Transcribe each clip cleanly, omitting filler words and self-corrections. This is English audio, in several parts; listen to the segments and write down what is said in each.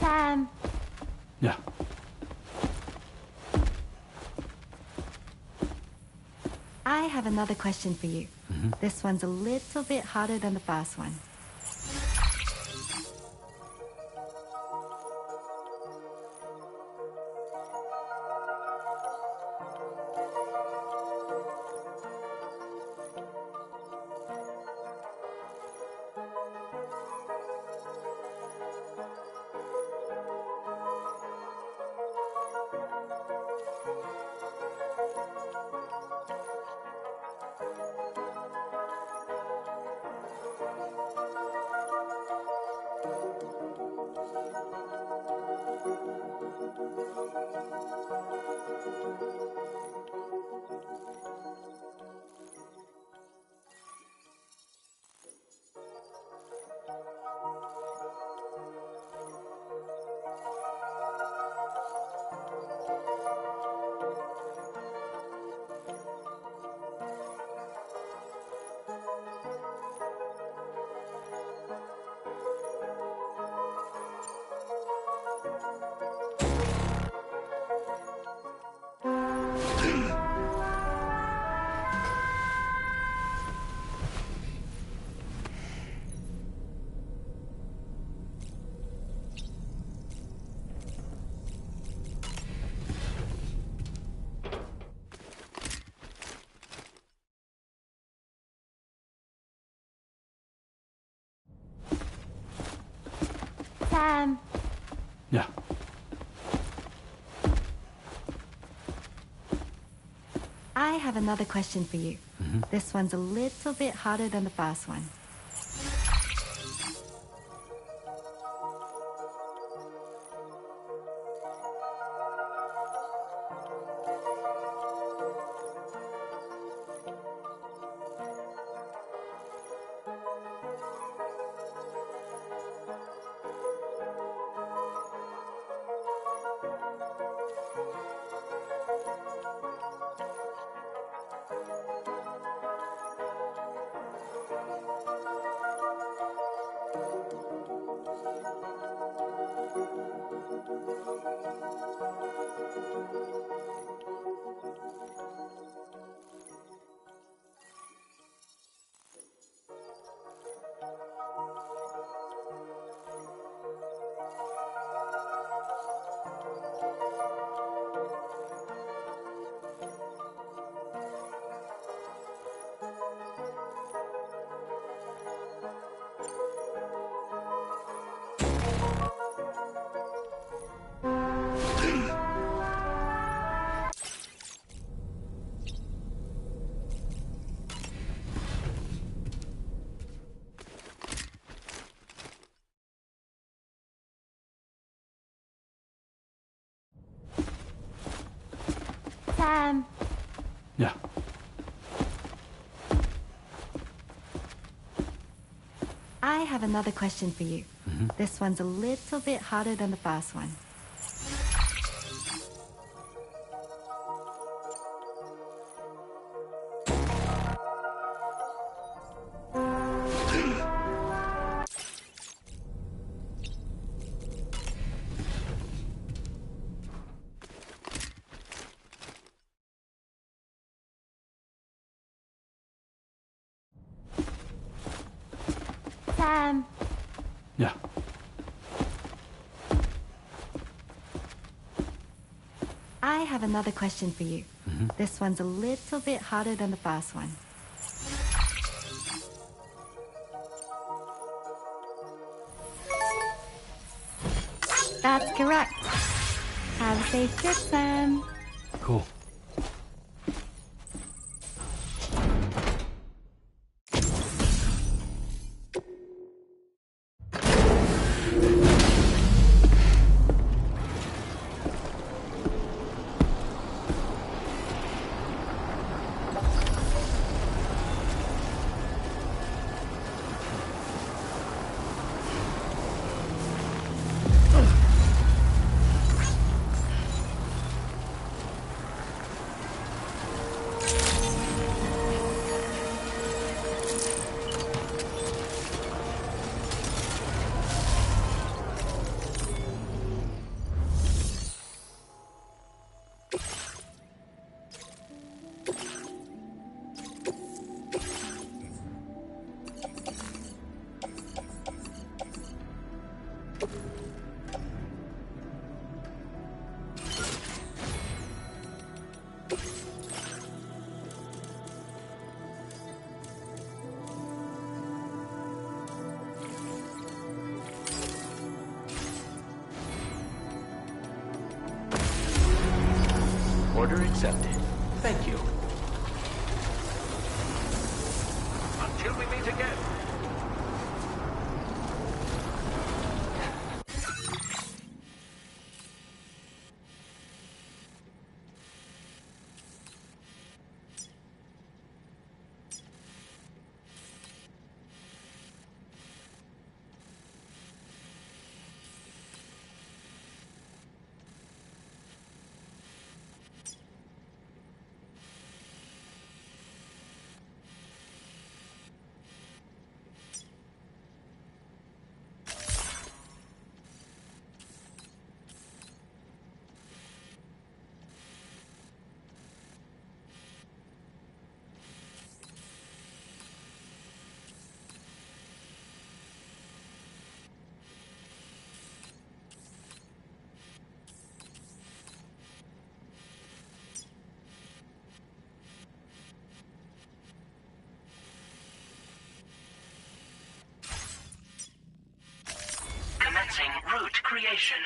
Sam. Yeah. I have another question for you. This one's a little bit harder than the first one. Sam. Yeah. I have another question for you. This one's a little bit harder than the first one. Sam. Yeah. I have another question for you. This one's a little bit harder than the first one. Sam. Yeah. I have another question for you. This one's a little bit harder than the first one. That's correct. Have a safe trip, Sam. Cool. Order accepted. Thank you. Until we meet again. Commencing route creation.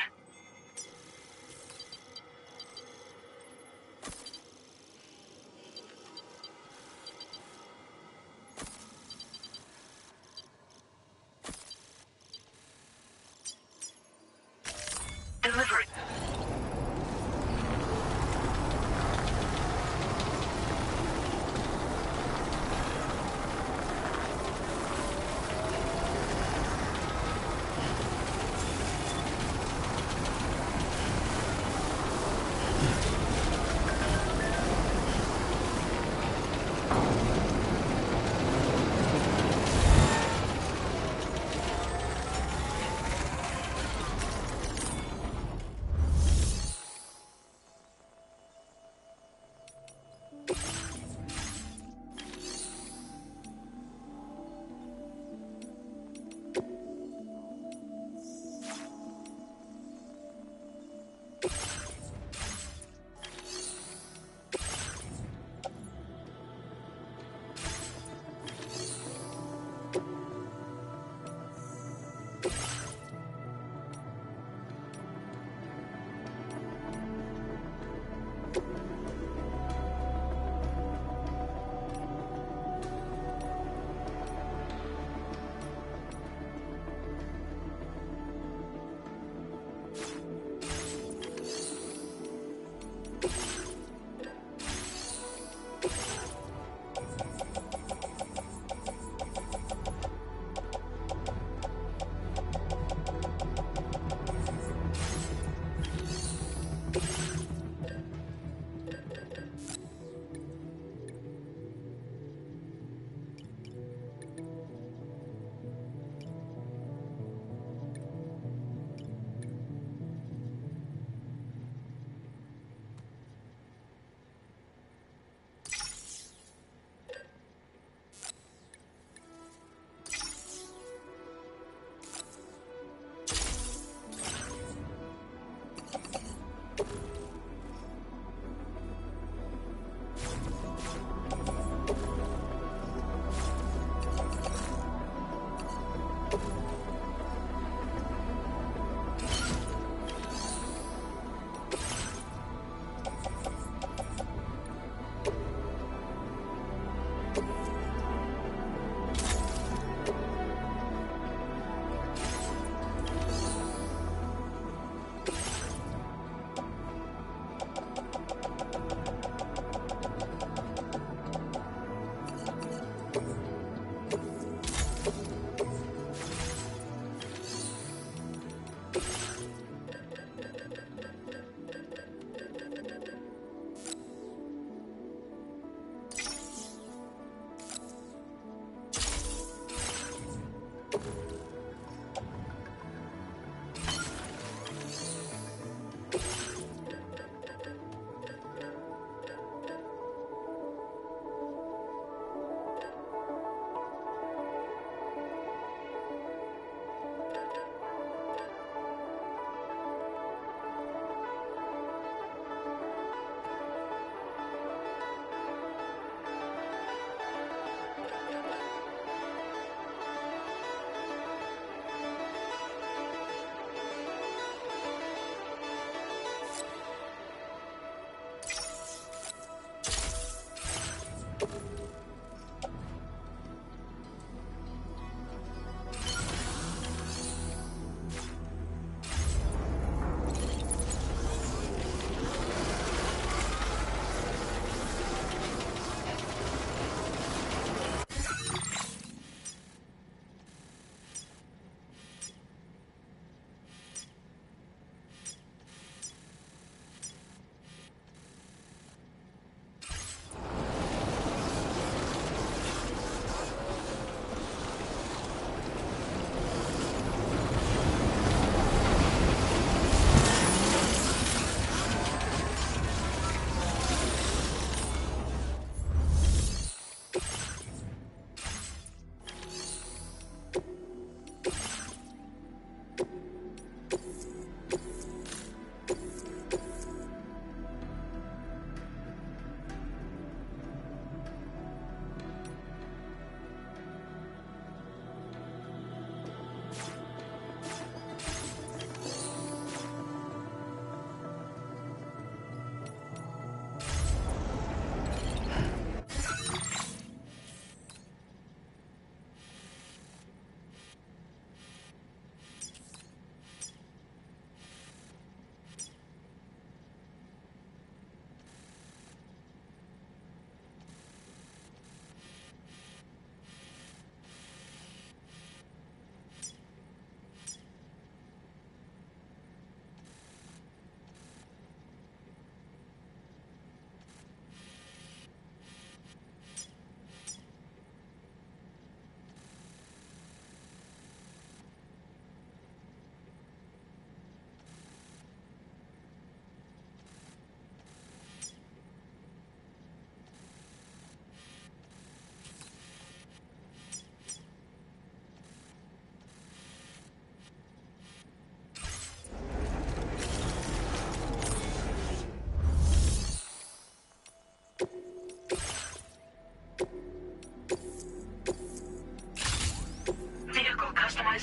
Delivery.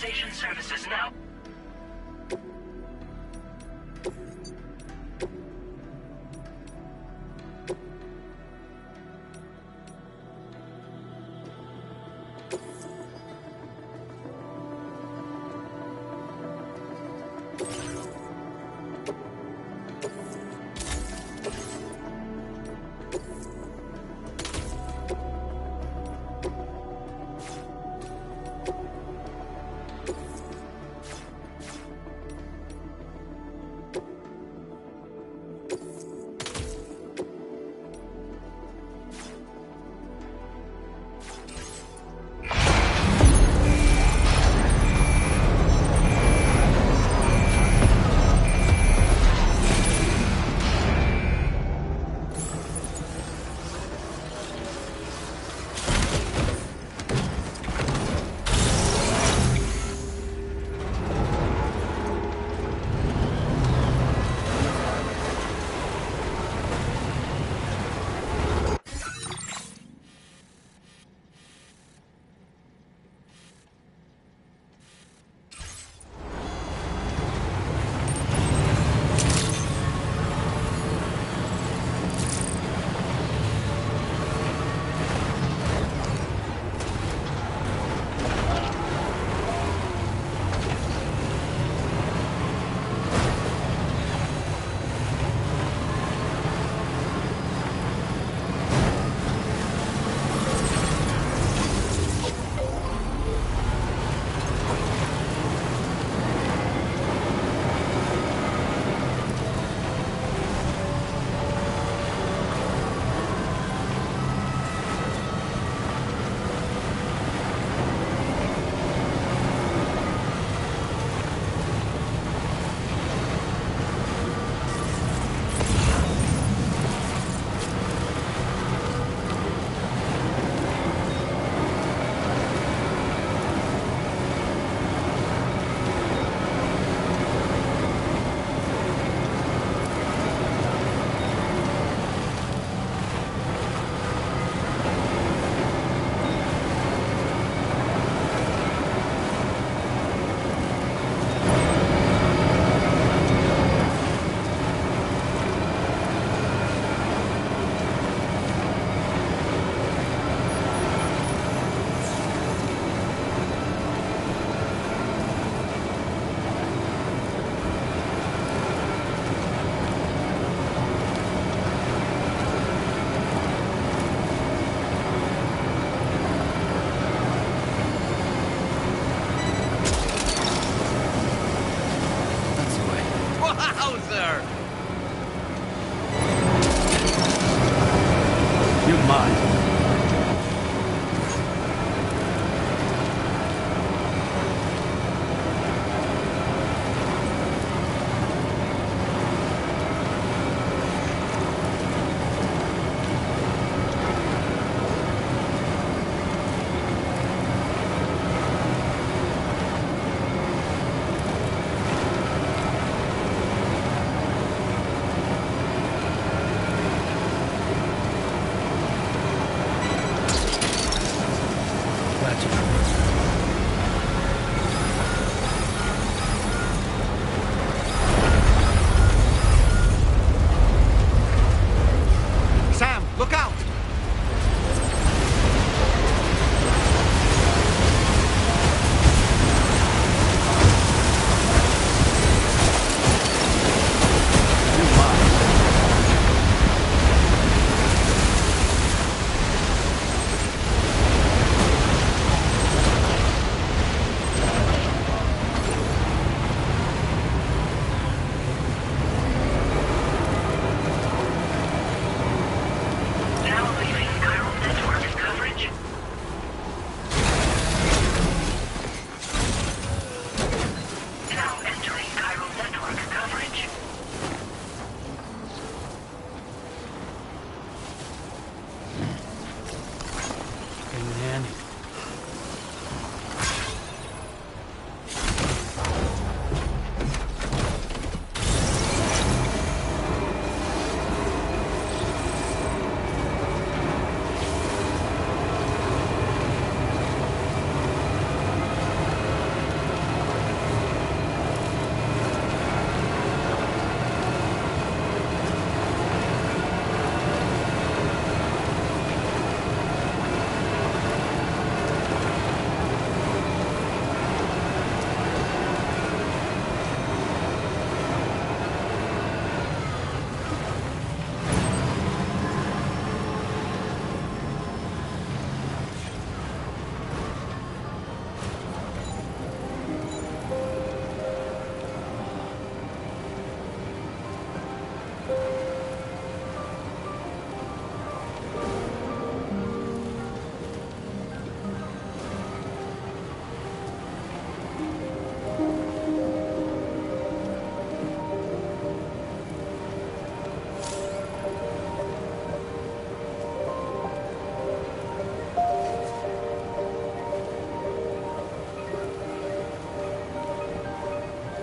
Stabilization services now. Wowzer! You're mine.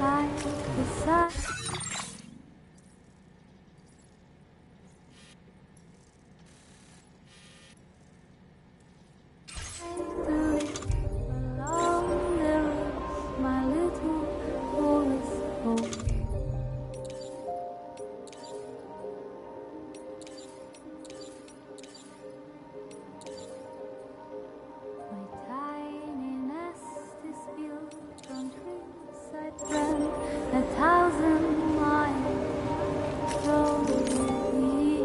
side to side. Along the roofs, my little forest home. My tiny nest is built from trees I planted 1,000 miles from me.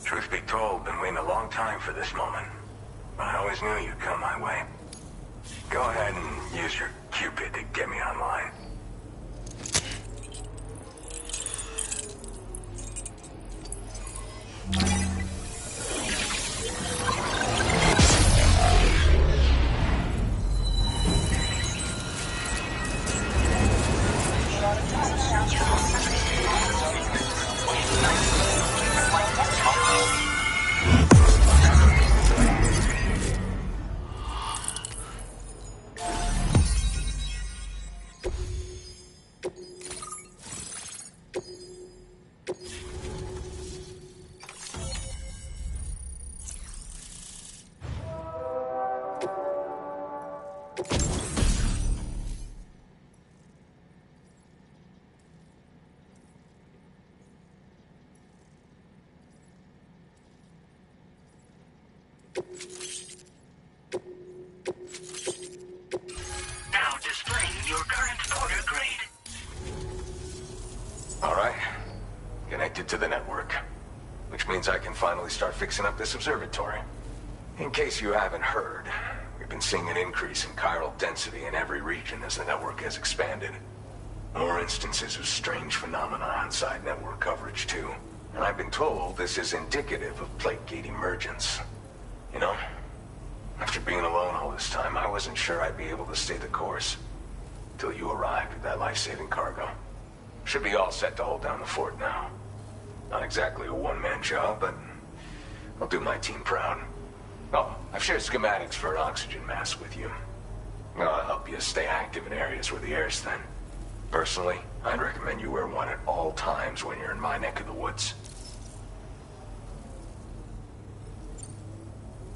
Truth be told, been waiting a long time for this moment. I always knew you'd come my way. Go ahead and use your Cupid to get me online. Now displaying your current porter grade. Alright. Connected to the network. Which means I can finally start fixing up this observatory. In case you haven't heard, we've been seeing an increase in chiral density in every region as the network has expanded. More instances of strange phenomena outside network coverage too. And I've been told this is indicative of plate gate emergence. You know, after being alone all this time, I wasn't sure I'd be able to stay the course. Till you arrived with that life-saving cargo. Should be all set to hold down the fort now. Not exactly a one-man job, but I'll do my team proud. Oh, I've shared schematics for an oxygen mask with you. I'll help you stay active in areas where the air's thin. Personally, I'd recommend you wear one at all times when you're in my neck of the woods.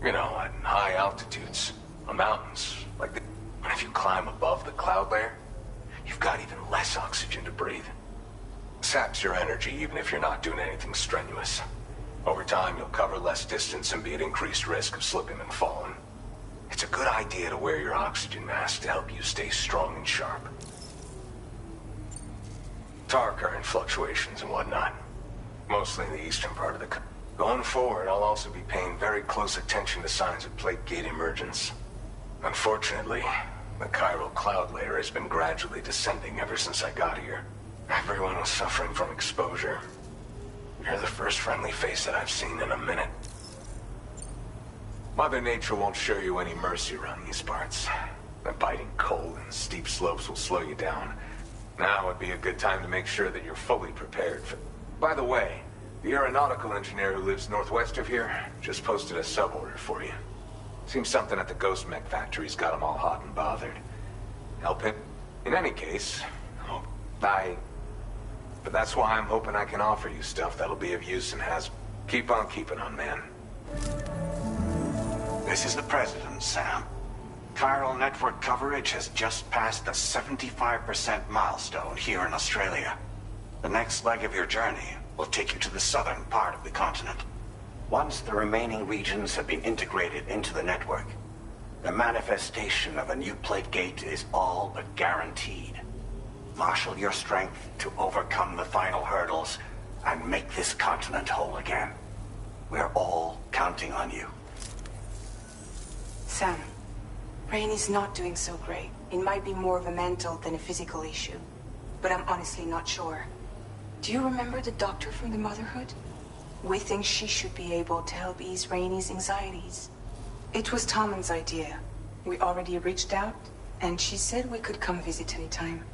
You know, at high altitudes, on mountains, like this. And if you climb above the cloud layer, you've got even less oxygen to breathe. Saps your energy even if you're not doing anything strenuous. Over time, you'll cover less distance and be at increased risk of slipping and falling. It's a good idea to wear your oxygen mask to help you stay strong and sharp. Tar current fluctuations and whatnot. Mostly in the eastern part of the country. Going forward, I'll also be paying very close attention to signs of plate gate emergence. Unfortunately, the chiral cloud layer has been gradually descending ever since I got here. Everyone was suffering from exposure. You're the first friendly face that I've seen in a minute. Mother Nature won't show you any mercy around these parts. The biting cold and steep slopes will slow you down. Now would be a good time to make sure that you're fully prepared for... By the way, the aeronautical engineer who lives northwest of here just posted a sub-order for you. Seems something at the Ghost Mech factory's got them all hot and bothered. Help him? In any case, But that's why I'm hoping I can offer you stuff that'll be of use and has... Keep on keeping on, man. This is the President, Sam. Chiral network coverage has just passed the 75% milestone here in Australia. The next leg of your journey will take you to the southern part of the continent. Once the remaining regions have been integrated into the network, the manifestation of a new plate gate is all but guaranteed. Marshal your strength to overcome the final hurdles and make this continent whole again. We're all counting on you. Sam, Rainey's not doing so great. It might be more of a mental than a physical issue, but I'm honestly not sure. Do you remember the doctor from the Motherhood? We think she should be able to help ease Rainey's anxieties. It was Tommen's idea. We already reached out, and she said we could come visit anytime.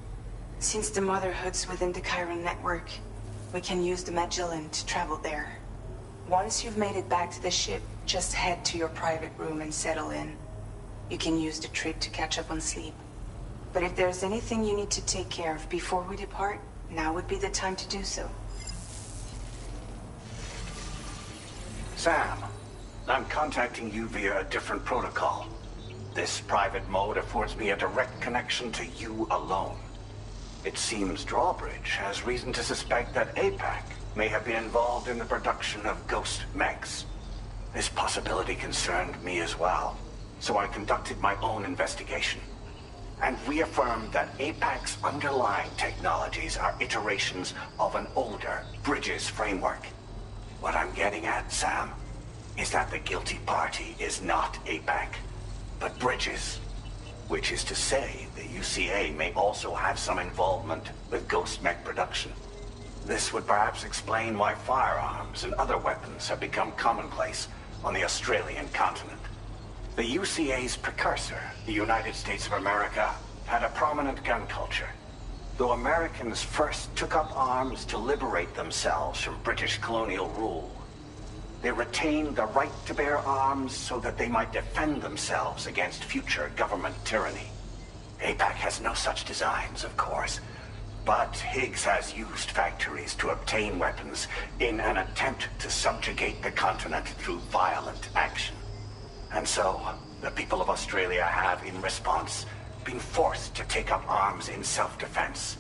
Since the Motherhood's within the Chiron network, we can use the Magellan to travel there. Once you've made it back to the ship, just head to your private room and settle in. You can use the trip to catch up on sleep. But if there's anything you need to take care of before we depart, now would be the time to do so. Sam, I'm contacting you via a different protocol. This private mode affords me a direct connection to you alone. It seems Drawbridge has reason to suspect that APAC may have been involved in the production of ghost mechs. This possibility concerned me as well, so I conducted my own investigation and reaffirmed that APAC's underlying technologies are iterations of an older Bridges framework. What I'm getting at, Sam, is that the guilty party is not APAC, but Bridges. Which is to say, the UCA may also have some involvement with ghost mech production. This would perhaps explain why firearms and other weapons have become commonplace on the Australian continent. The UCA's precursor, the United States of America, had a prominent gun culture. Though Americans first took up arms to liberate themselves from British colonial rule, they retained the right to bear arms so that they might defend themselves against future government tyranny. APAC has no such designs, of course, but Higgs has used factories to obtain weapons in an attempt to subjugate the continent through violent action. And so, the people of Australia have, in response, been forced to take up arms in self-defense.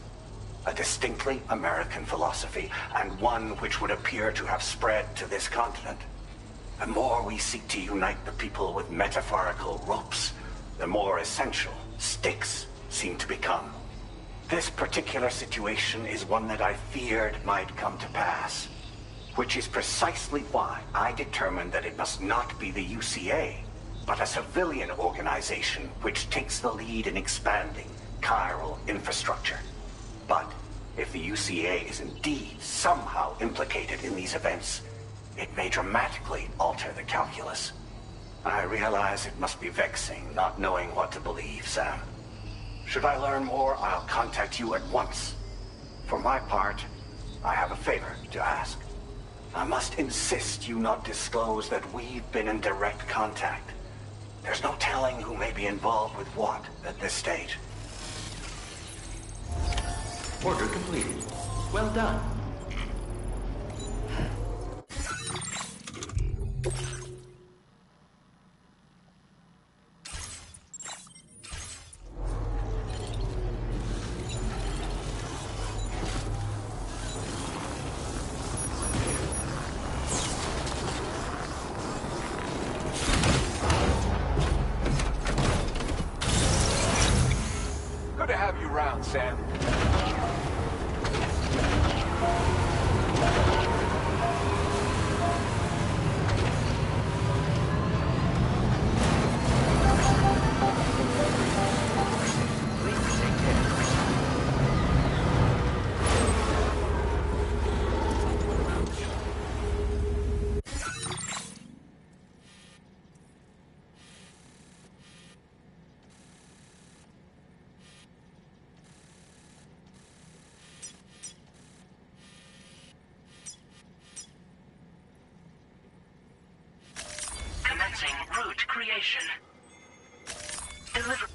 A distinctly American philosophy, and one which would appear to have spread to this continent. The more we seek to unite the people with metaphorical ropes, the more essential sticks seem to become. This particular situation is one that I feared might come to pass, which is precisely why I determined that it must not be the UCA, but a civilian organization which takes the lead in expanding chiral infrastructure. But if the UCA is indeed somehow implicated in these events, it may dramatically alter the calculus. I realize it must be vexing not knowing what to believe, Sam. Should I learn more, I'll contact you at once. For my part, I have a favor to ask. I must insist you not disclose that we've been in direct contact. There's no telling who may be involved with what at this stage. Order completed. Well done. Good to have you around, Sam. root creation. Deliver.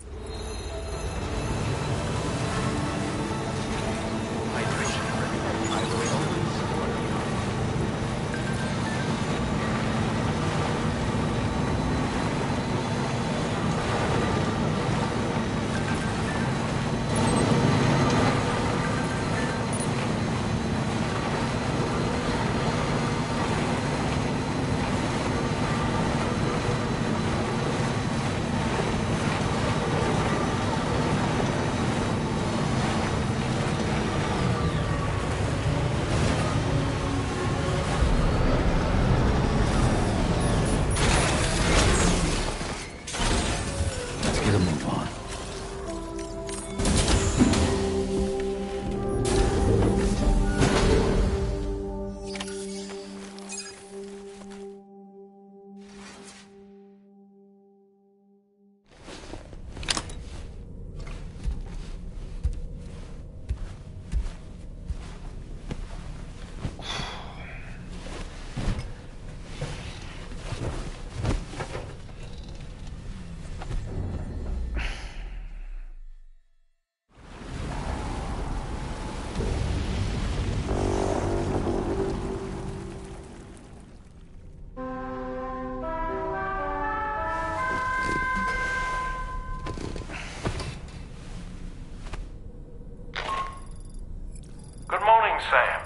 Sam.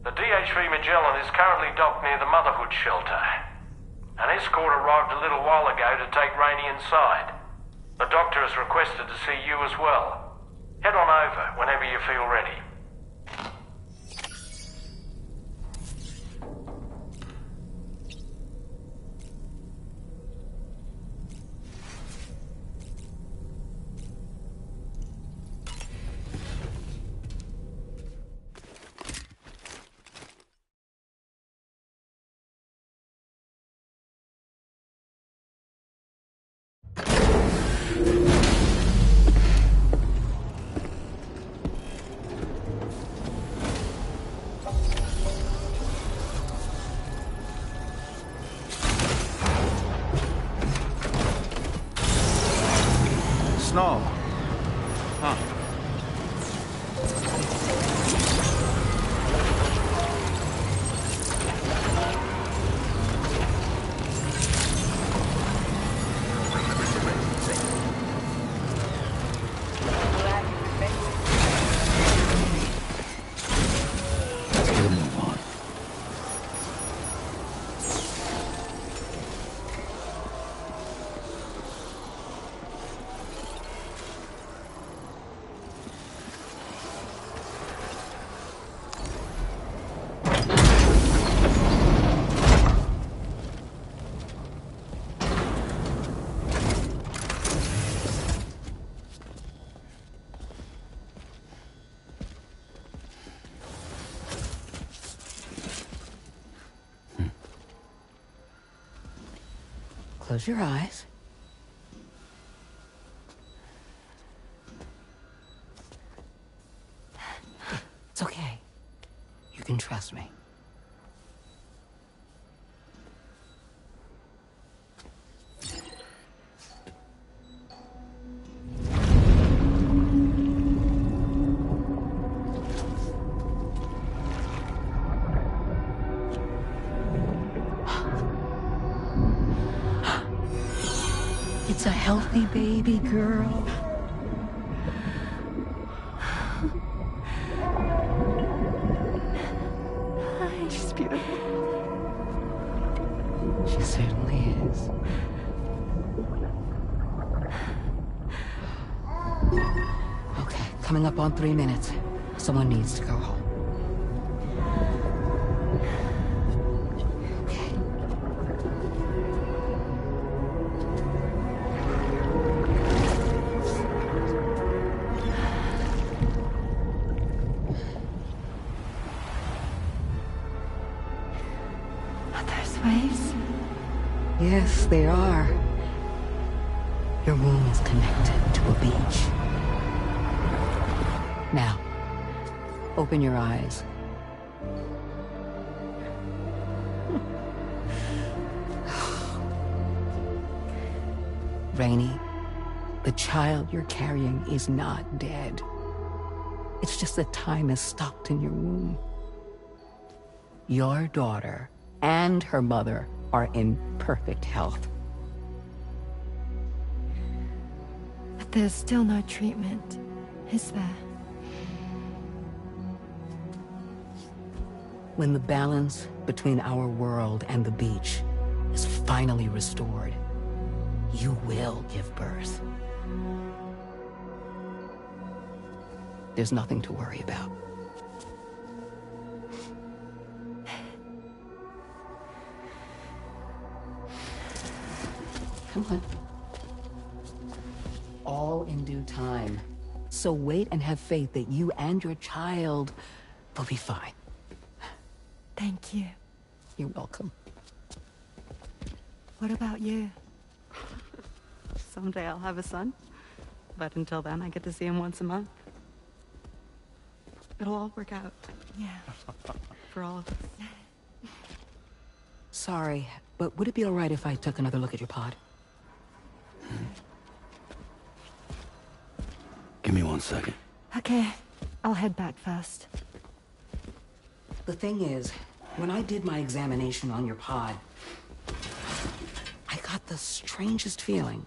The DH-3 Magellan is currently docked near the Motherhood shelter. An escort arrived a little while ago to take Rainey inside. The doctor has requested to see you as well. Head on over whenever you feel ready. Snow. Huh. Close your eyes. It's okay. You can trust me. It's a healthy baby girl. She's beautiful. She certainly is. Okay, coming up on 3 minutes. Someone needs to go home. Yes, they are. Your womb is connected to a beach. Now, open your eyes. Rainey, the child you're carrying is not dead. It's just that time has stopped in your womb. Your daughter and her mother are in perfect health. But there's still no treatment, is there? When the balance between our world and the beach is finally restored, you will give birth. There's nothing to worry about. Come on. All in due time. So wait and have faith that you and your child will be fine. Thank you. You're welcome. What about you? Someday I'll have a son, but until then I get to see him once a month. It'll all work out. Yeah. For all of us. Sorry, but would it be all right if I took another look at your pod? Give me 1 second. Okay, I'll head back first. The thing is, when I did my examination on your pod, I got the strangest feeling.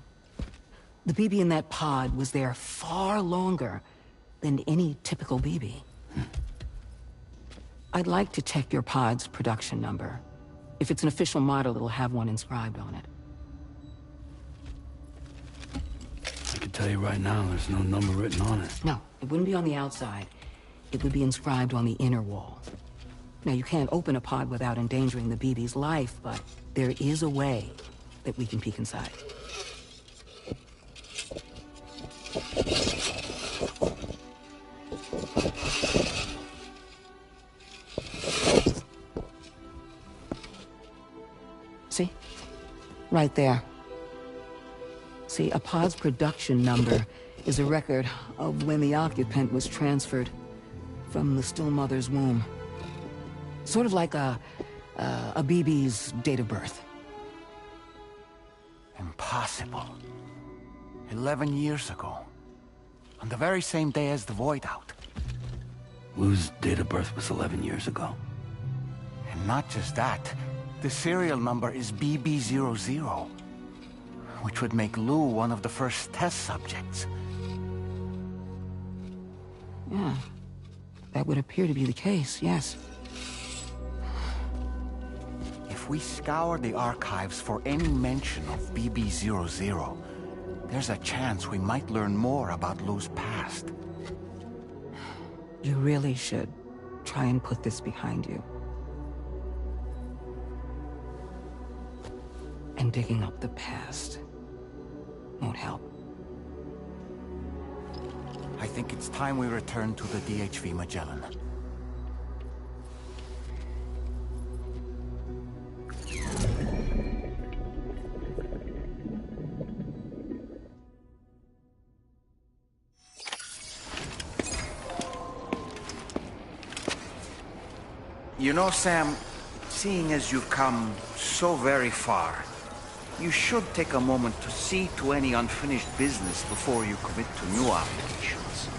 The BB in that pod was there far longer than any typical BB. I'd like to check your pod's production number. If it's an official model, it'll have one inscribed on it. I can tell you right now, there's no number written on it. No, it wouldn't be on the outside. It would be inscribed on the inner wall. Now, you can't open a pod without endangering the BB's life, but there is a way that we can peek inside. See? Right there. See, a pod's production number is a record of when the occupant was transferred from the still mother's womb. Sort of like a BB's date of birth. Impossible. 11 years ago. On the very same day as the Void Out. Lou's date of birth was 11 years ago. And not just that. The serial number is BB00. Which would make Lou one of the first test subjects. Yeah. That would appear to be the case, yes. If we scour the archives for any mention of BB00, there's a chance we might learn more about Lou's past. You really should try and put this behind you. And digging up the past won't help. I think it's time we return to the DHV Magellan. You know, Sam, seeing as you've come so very far, you should take a moment to see to any unfinished business before you commit to new obligations.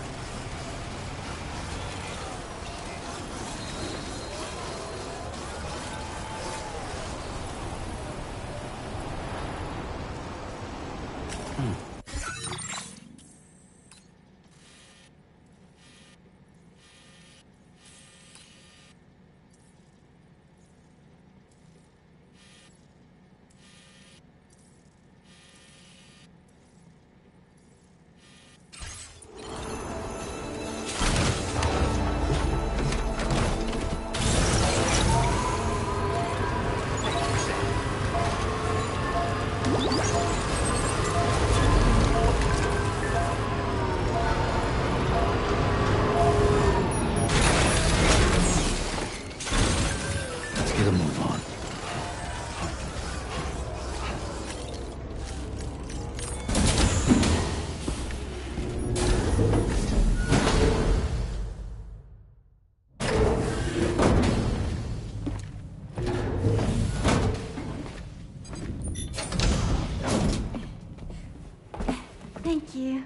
Thank you.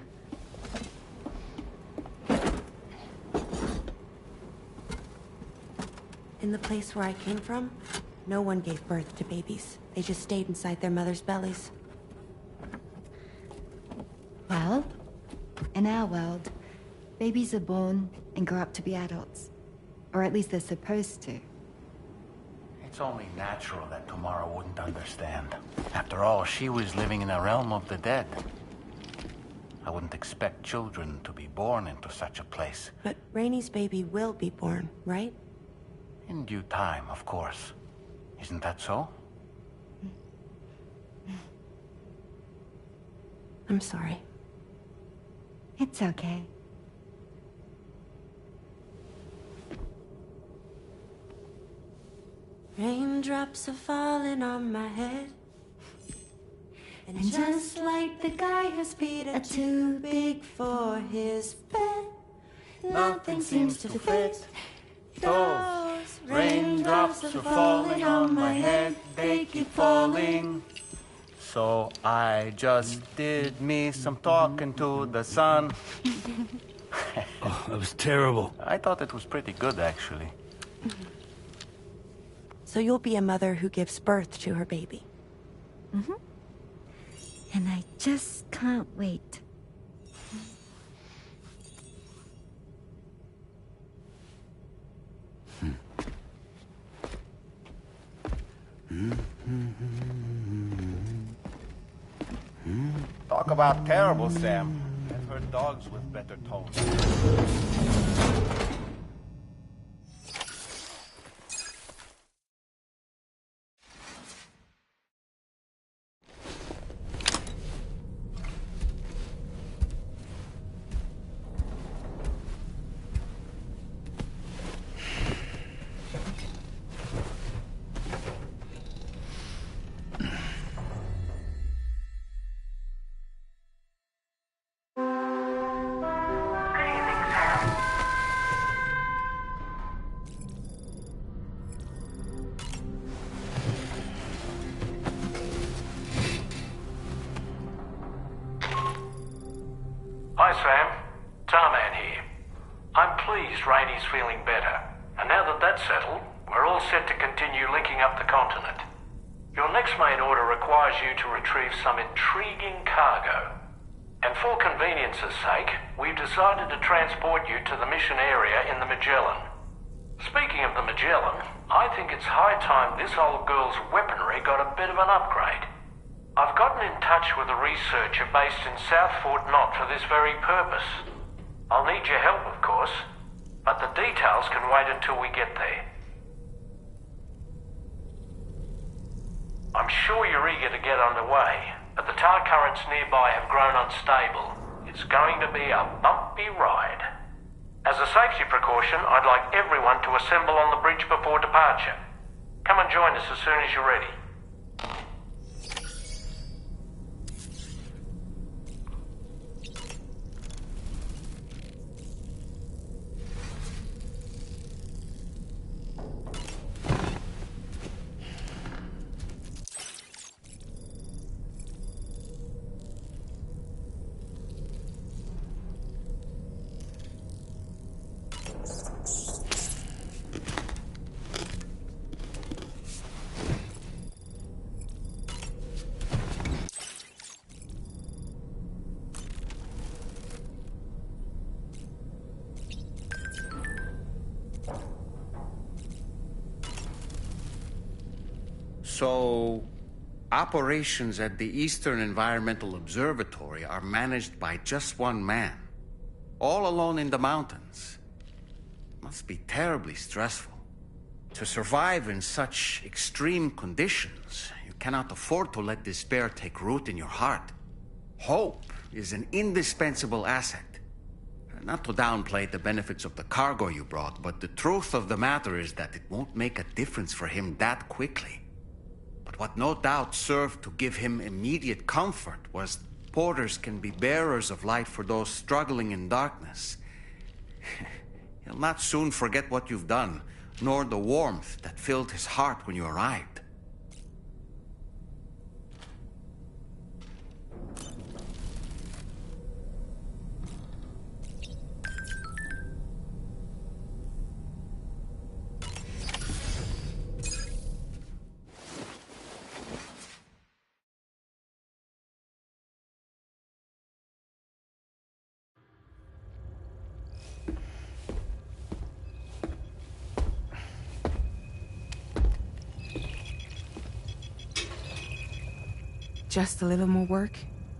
In the place where I came from, no one gave birth to babies. They just stayed inside their mother's bellies. Well, in our world, babies are born and grow up to be adults. Or at least they're supposed to. It's only natural that Tamara wouldn't understand. After all, she was living in a realm of the dead. I wouldn't expect children to be born into such a place. But Rainey's baby will be born, right? In due time, of course. Isn't that so? I'm sorry. It's okay. Raindrops are falling on my head. And just like the guy whose feet are too big for his bed, nothing seems to fit. Those raindrops are falling on my head, they keep falling. So I just did me some talking to the sun. Oh, that was terrible. I thought it was pretty good, actually. So you'll be a mother who gives birth to her baby. Mm-hmm. And I just can't wait. Talk about terrible, Sam. I've heard dogs with better tones. Hi, Sam. Tarman here. I'm pleased Rainey's feeling better. And now that that's settled, we're all set to continue linking up the continent. Your next main order requires you to retrieve some intriguing cargo. And for convenience's sake, we've decided to transport you to the mission area in the Magellan. Speaking of the Magellan, I think it's high time this old girl's weaponry got a bit of an upgrade. I've gotten in touch with a researcher based in South Fort Knott for this very purpose. I'll need your help, of course, but the details can wait until we get there. I'm sure you're eager to get underway, but the tar currents nearby have grown unstable. It's going to be a bumpy ride. As a safety precaution, I'd like everyone to assemble on the bridge before departure. Come and join us as soon as you're ready. So, operations at the Eastern Environmental Observatory are managed by just one man, all alone in the mountains. Must be terribly stressful. To survive in such extreme conditions, you cannot afford to let despair take root in your heart. Hope is an indispensable asset. Not to downplay the benefits of the cargo you brought, but the truth of the matter is that it won't make a difference for him that quickly. But what no doubt served to give him immediate comfort was porters can be bearers of light for those struggling in darkness. He'll not soon forget what you've done, nor the warmth that filled his heart when you arrived. Just a little more work,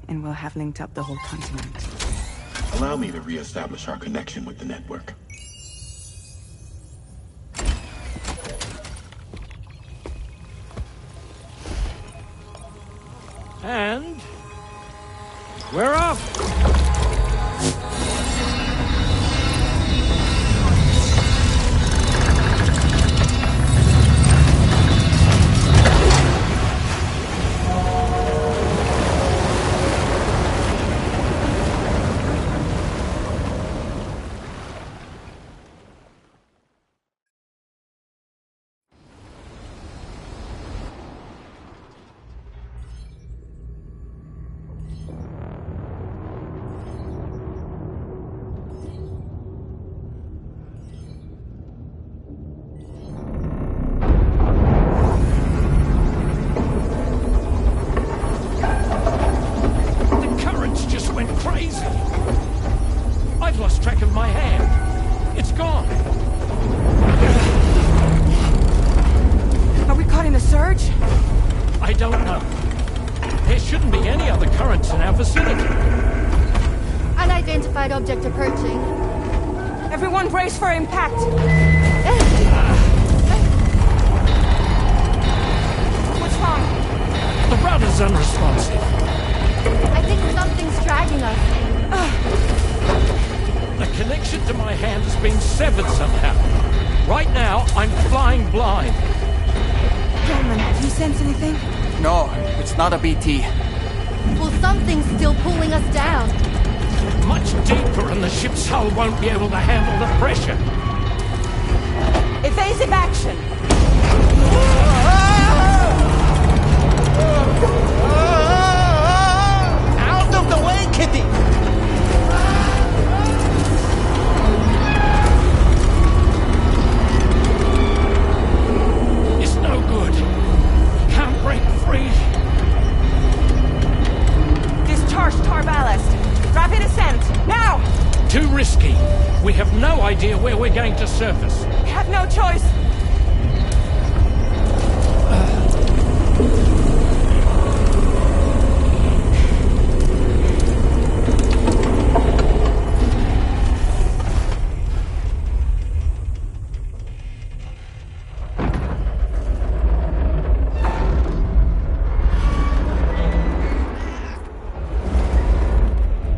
and we'll have linked up the whole continent. Allow me to reestablish our connection with the network. And we're off. Object approaching. Everyone brace for impact! What's wrong? The rudder's unresponsive. I think something's dragging us. The connection to my hand has been severed somehow. Right now, I'm flying blind. Gentlemen, do you sense anything? No, it's not a BT. Well, something's still pulling us down. Much deeper, and the ship's hull won't be able to handle the pressure. Evasive action! Out of the way, Kitty! It's no good. Can't break free. Discharge tar ballast. Rapid ascent, now! Too risky. We have no idea where we're going to surface. We have no choice.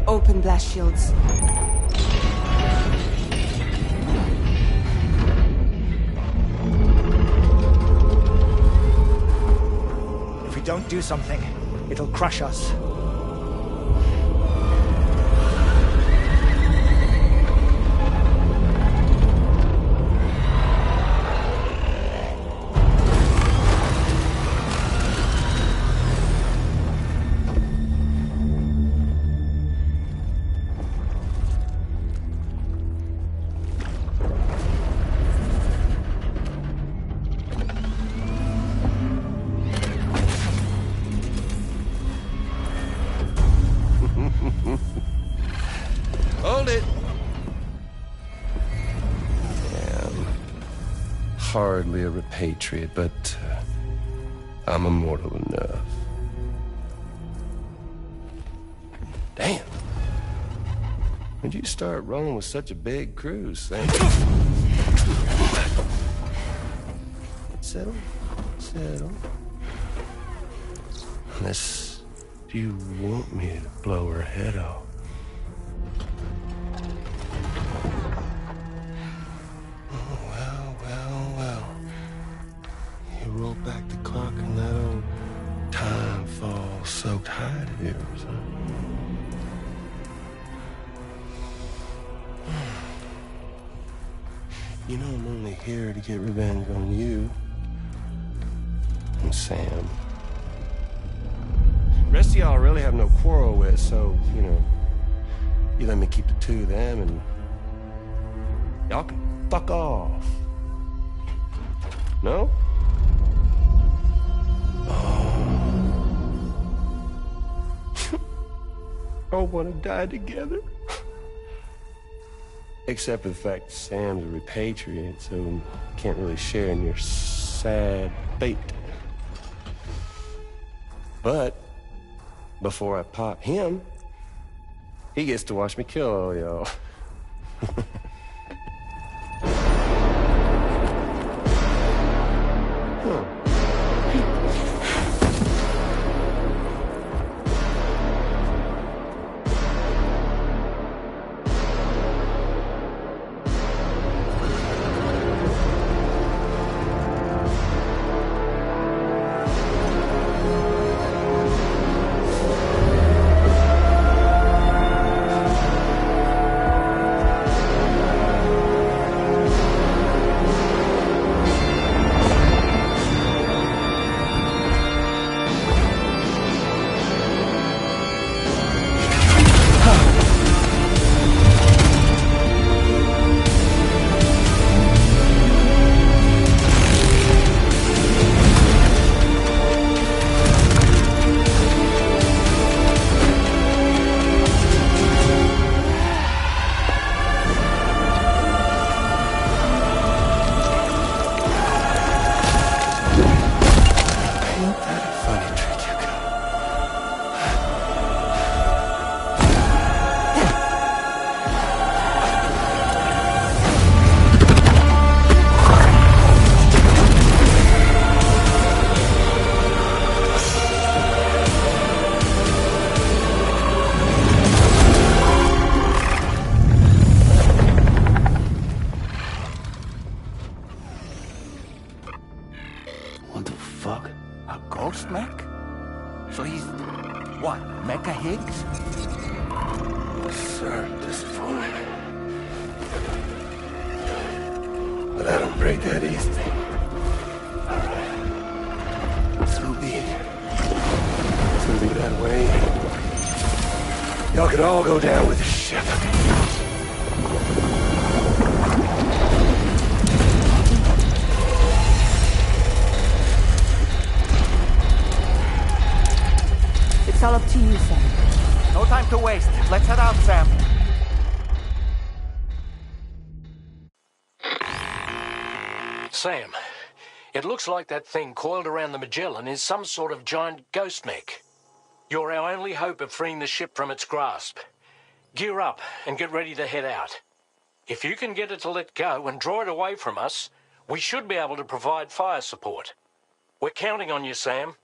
Open blast shields. If we don't do something, it'll crush us. Hold it! I'm hardly a repatriate, but I'm immortal enough. Damn. When'd you start rolling with such a big cruise, Sam? Settle. Settle. Unless you want me to blow her head off. Roll back the clock and that old time fall soaked hide of yours, huh? You know I'm only here to get revenge on you and Sam. Rest of y'all really have no quarrel with, so, you know, you let me keep the two of them and y'all can fuck off. No? All want to die together. Except for the fact Sam's a repatriate, so can't really share in your sad fate. But before I pop him, he gets to watch me kill all y'all. What the fuck? A ghost mech? So he's... what, Mecha Higgs? Sir, at this point. But I don't break that easy. So be it. It's gonna be that way. Y'all can all go down with the ship. It's all up to you, Sam. No time to waste. Let's head out, Sam. Sam, it looks like that thing coiled around the Magellan is some sort of giant ghost mech. You're our only hope of freeing the ship from its grasp. Gear up and get ready to head out. If you can get it to let go and draw it away from us, we should be able to provide fire support. We're counting on you, Sam.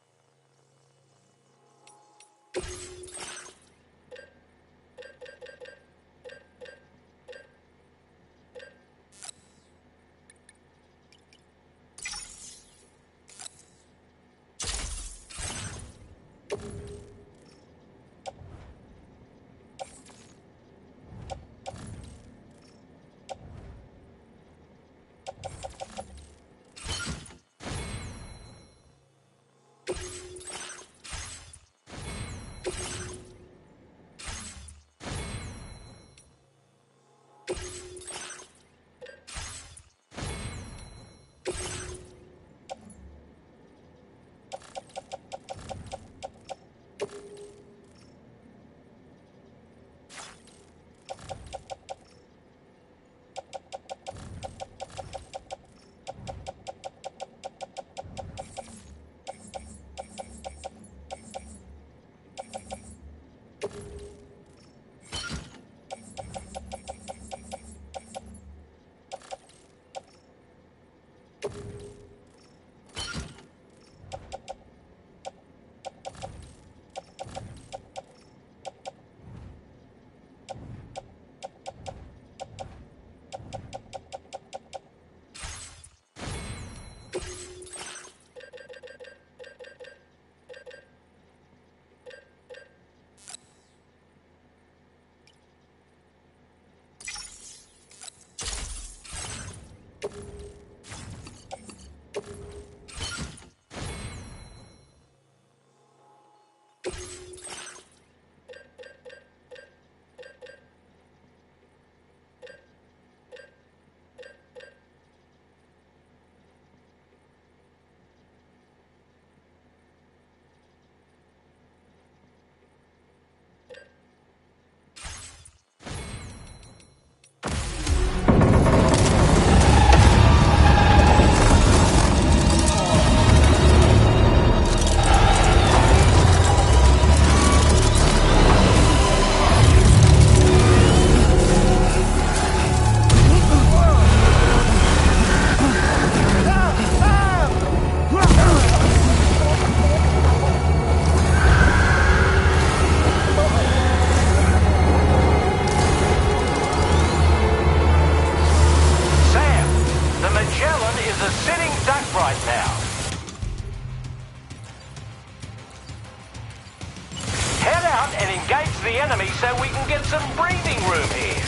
the enemy so we can get some breathing room here.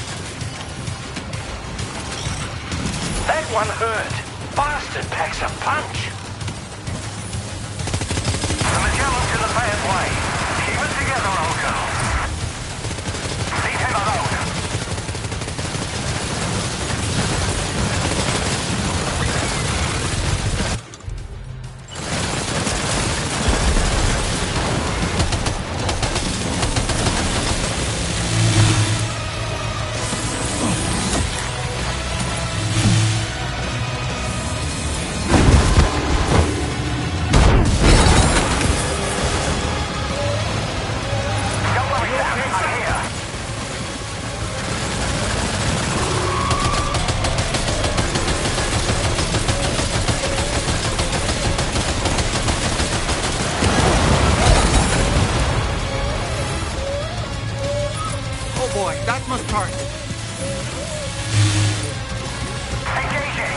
That one hurt. Bastard packs a punch. The Magellan's in a bad way. Keep it together, old girl. Leave him alone. Boy, that must hurt. Engaging.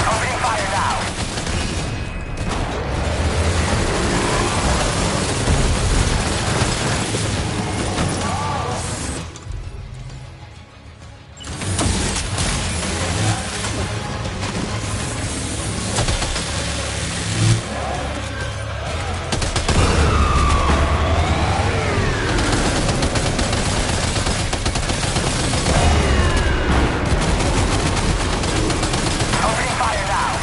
Opening fire now. Opening fire now.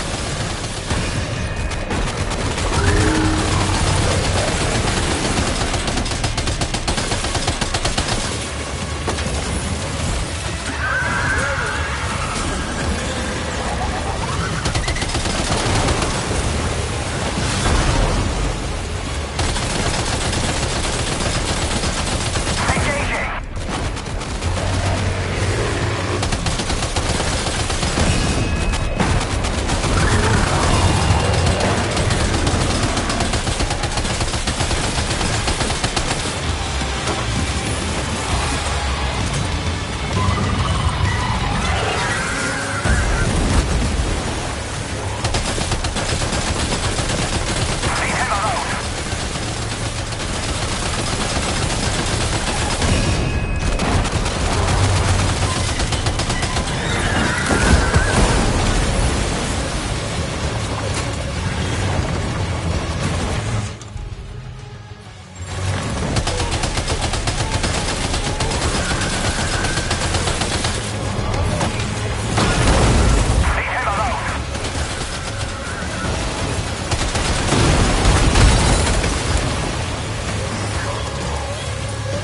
Engaging. Leave him alone. Leave him alone.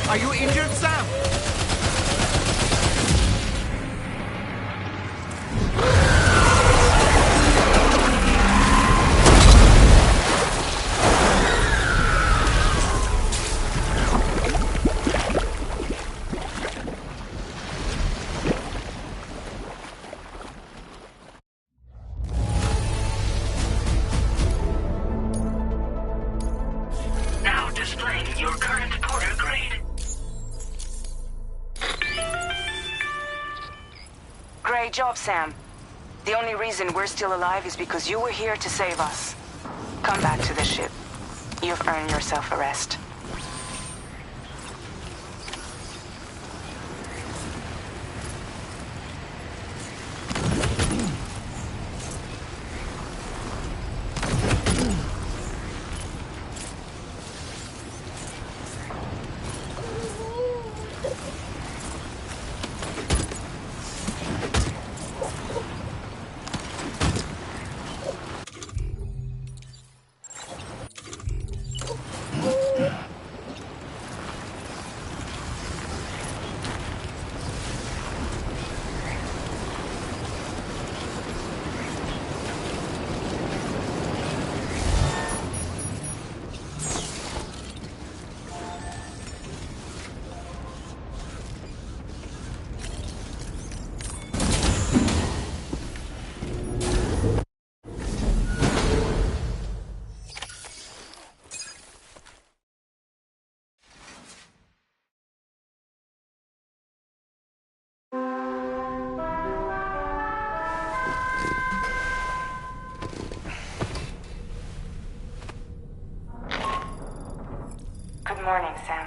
Are you injured, Sam? Now displaying your current porter grade. Great job, Sam. The only reason we're still alive is because you were here to save us. Come back to the ship. You've earned yourself a rest. Good morning, Sam.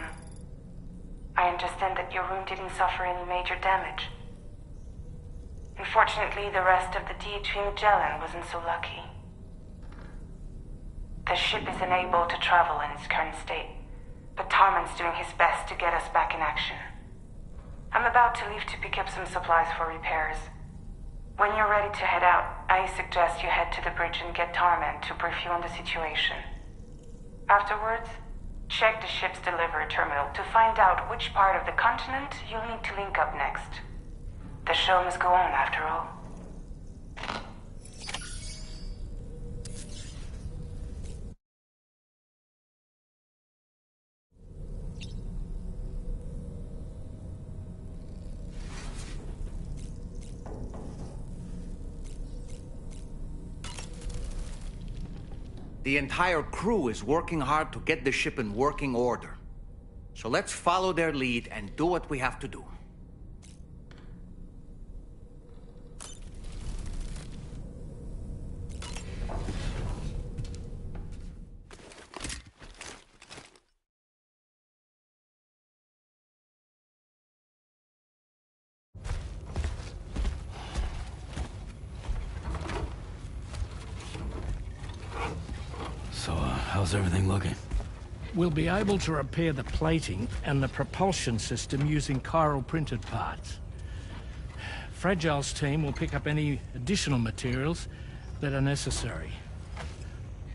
I understand that your room didn't suffer any major damage. Unfortunately, the rest of the DHV Magellan wasn't so lucky. The ship is unable to travel in its current state, but Tarman's doing his best to get us back in action. I'm about to leave to pick up some supplies for repairs. When you're ready to head out, I suggest you head to the bridge and get Tarman to brief you on the situation. Afterwards, check the ship's delivery terminal to find out which part of the continent you'll need to link up next. The show must go on, after all. The entire crew is working hard to get the ship in working order. So let's follow their lead and do what we have to do. So, how's everything looking? We'll be able to repair the plating and the propulsion system using chiral printed parts. Fragile's team will pick up any additional materials that are necessary.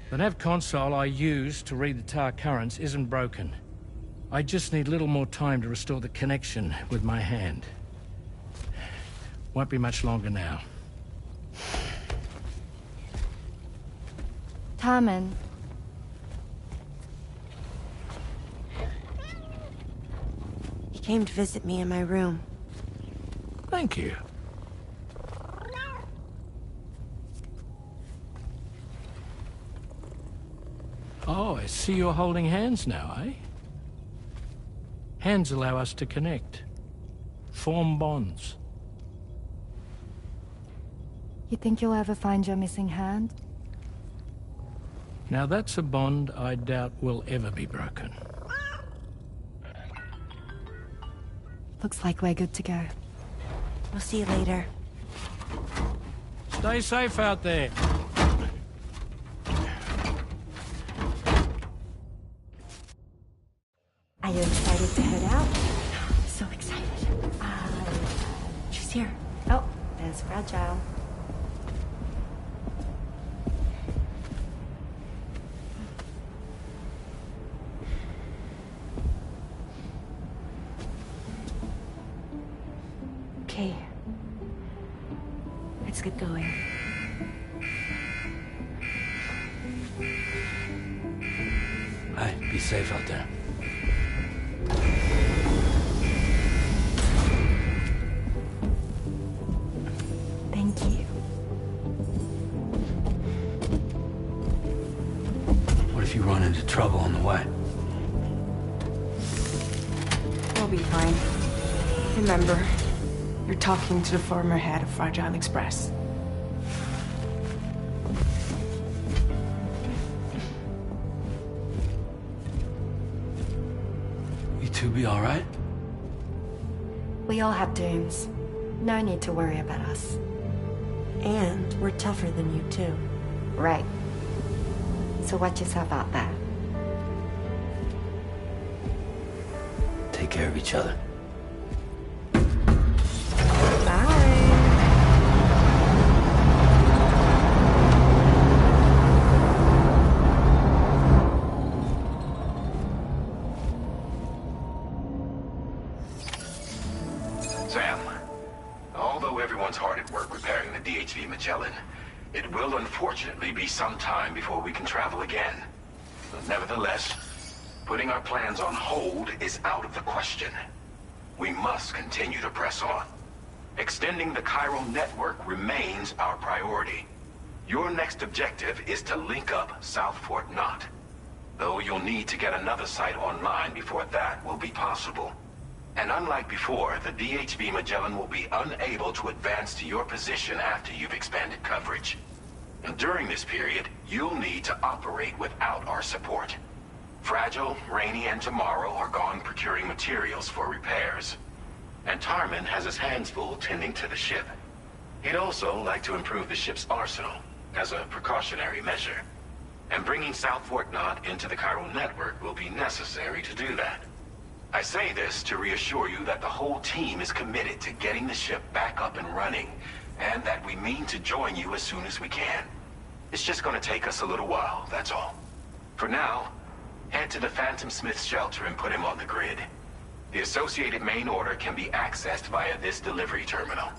The nav console I use to read the tower currents isn't broken. I just need a little more time to restore the connection with my hand. Won't be much longer now. Tarman. He came to visit me in my room. Thank you. Oh, I see you're holding hands now, eh? Hands allow us to connect. Form bonds. You think you'll ever find your missing hand? Now that's a bond I doubt will ever be broken. Looks like we're good to go. We'll see you later. Stay safe out there. Are you excited to head out? So excited. She's here. Oh, there's Fragile. Okay. Let's get going. Hey, be safe out there. Thank you. What if you run into trouble on the way? We'll be fine. Remember, you're talking to the former head of Fragile Express. You two be all right? We all have dooms. No need to worry about us. And we're tougher than you, too. Right. So watch yourself out there. Take care of each other. Sam, although everyone's hard at work repairing the DHV Magellan, it will unfortunately be some time before we can travel again. But nevertheless, putting our plans on hold is out of the question. We must continue to press on. Extending the chiral network remains our priority. Your next objective is to link up South Fort Knot. Though you'll need to get another site online before that will be possible. And unlike before, the DHV Magellan will be unable to advance to your position after you've expanded coverage. And during this period, you'll need to operate without our support. Fragile, Rainey, and Tomorrow are gone procuring materials for repairs. And Tarman has his hands full tending to the ship. He'd also like to improve the ship's arsenal, as a precautionary measure. And bringing South Fort Knot into the chiral network will be necessary to do that. I say this to reassure you that the whole team is committed to getting the ship back up and running, and that we mean to join you as soon as we can. It's just gonna take us a little while, that's all. For now, head to the Phantom Smith's shelter and put him on the grid. The associated main order can be accessed via this delivery terminal.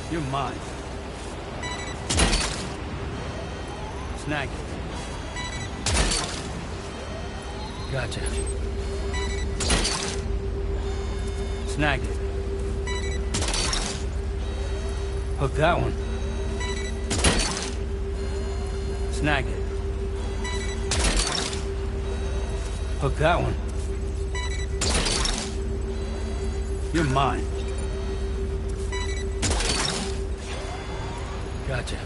You're mine. Snag it. Gotcha. Snag it. Hook that one. Snag it. Hook that one. You're mine. Gotcha.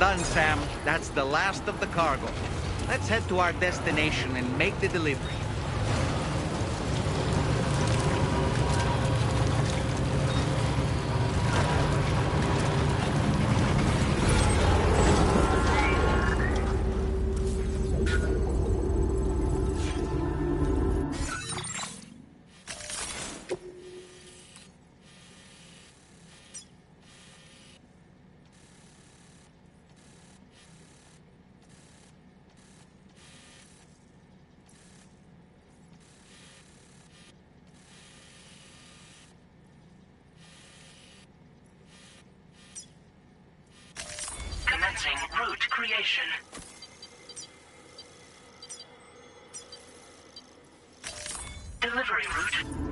Done, Sam. That's the last of the cargo. Let's head to our destination and make the delivery. Commencing route creation. Delivery route.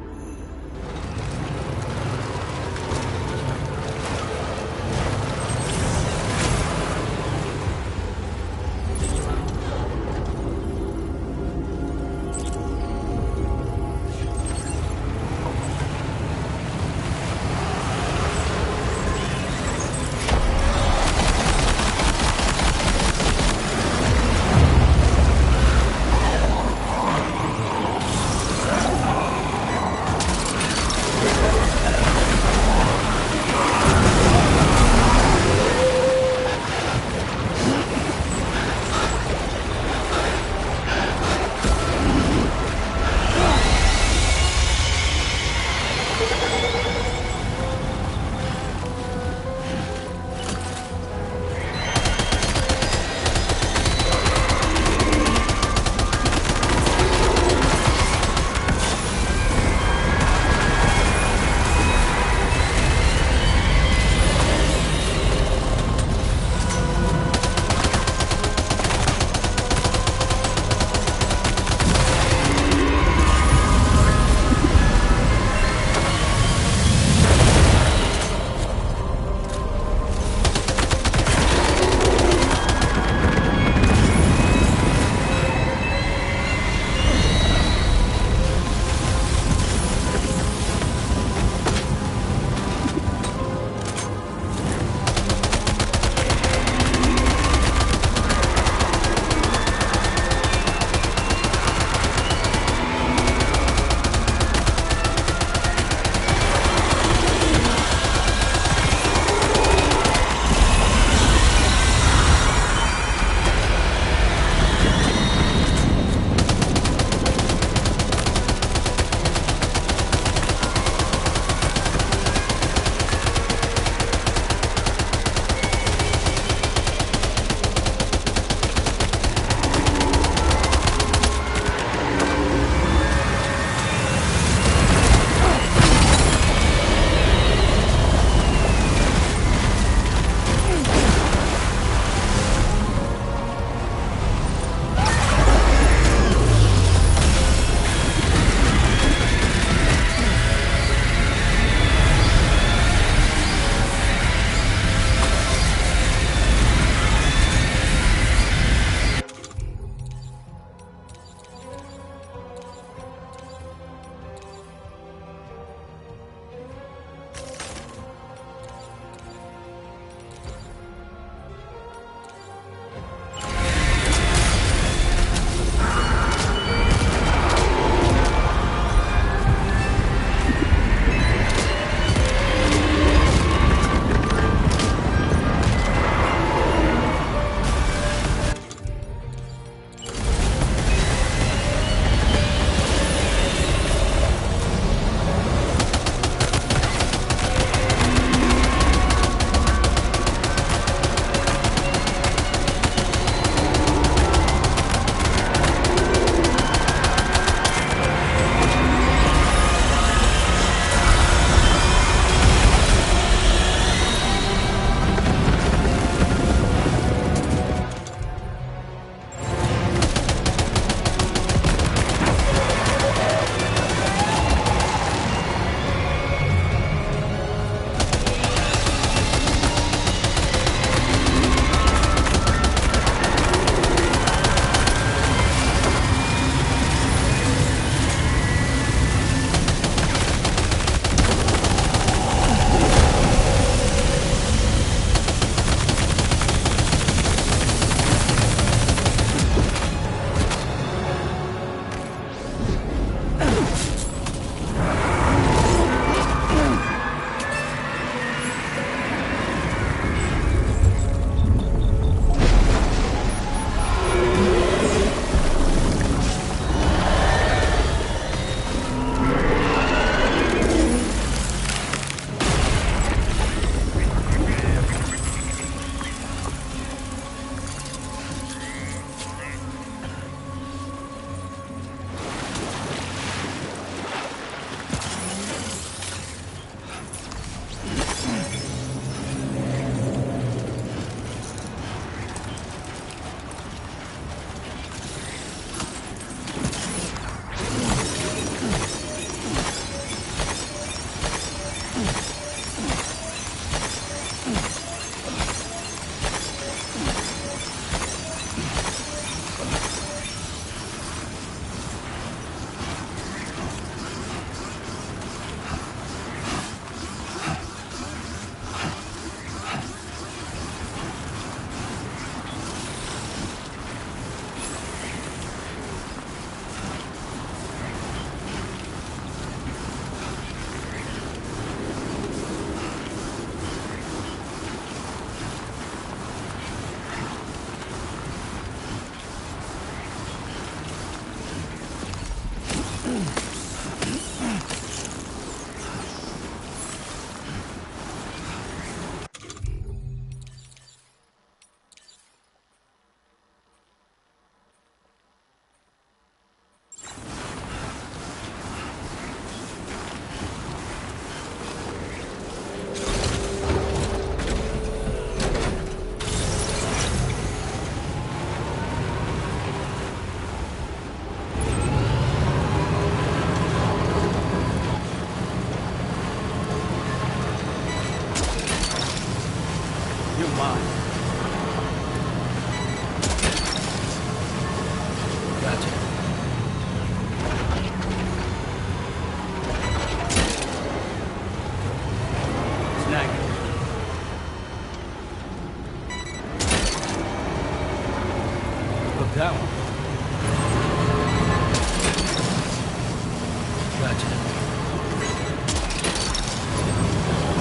Gotcha.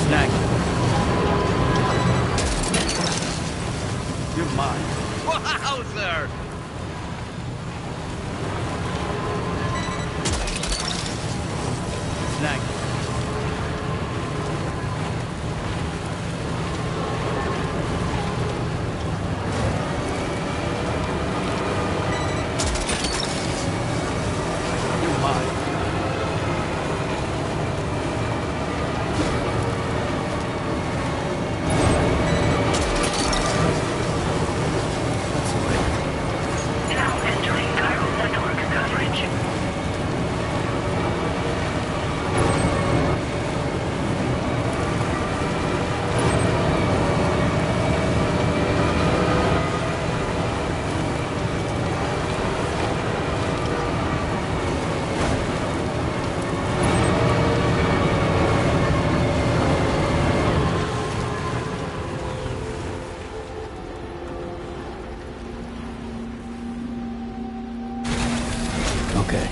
Snag it. You're mine. Wowzer! Snag it. You're mine. Now entering chiral network coverage. Okay.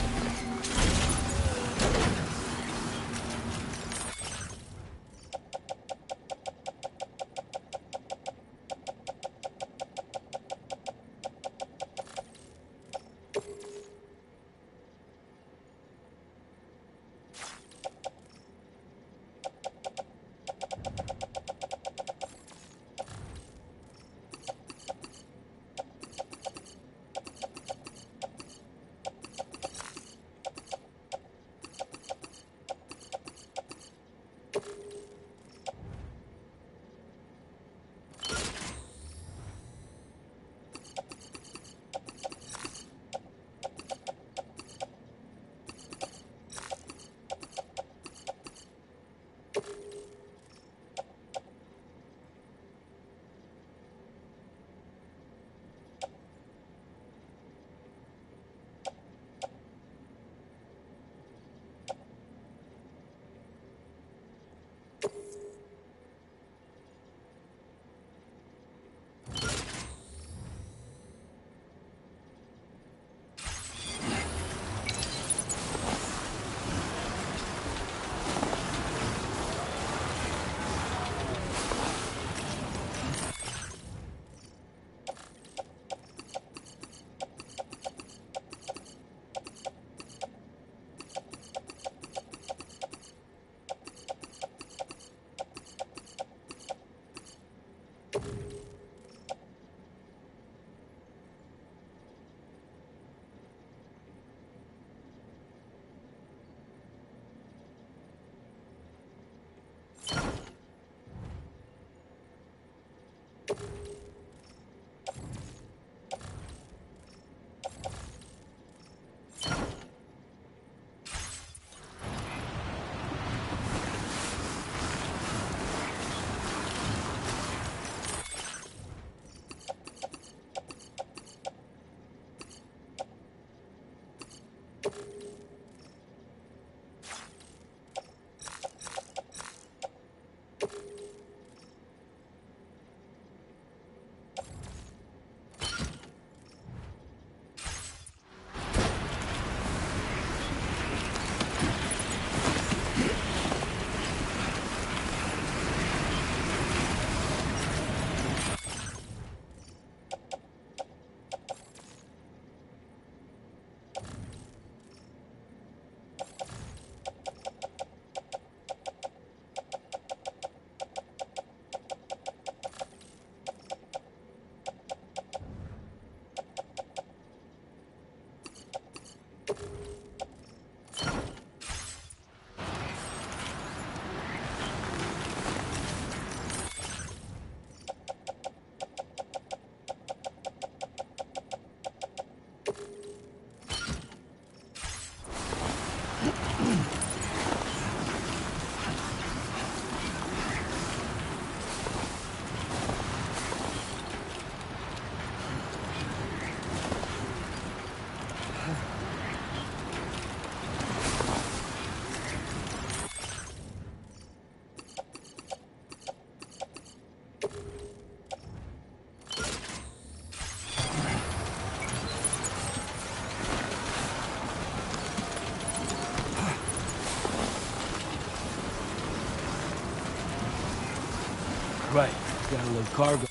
Right. Got a little cargo.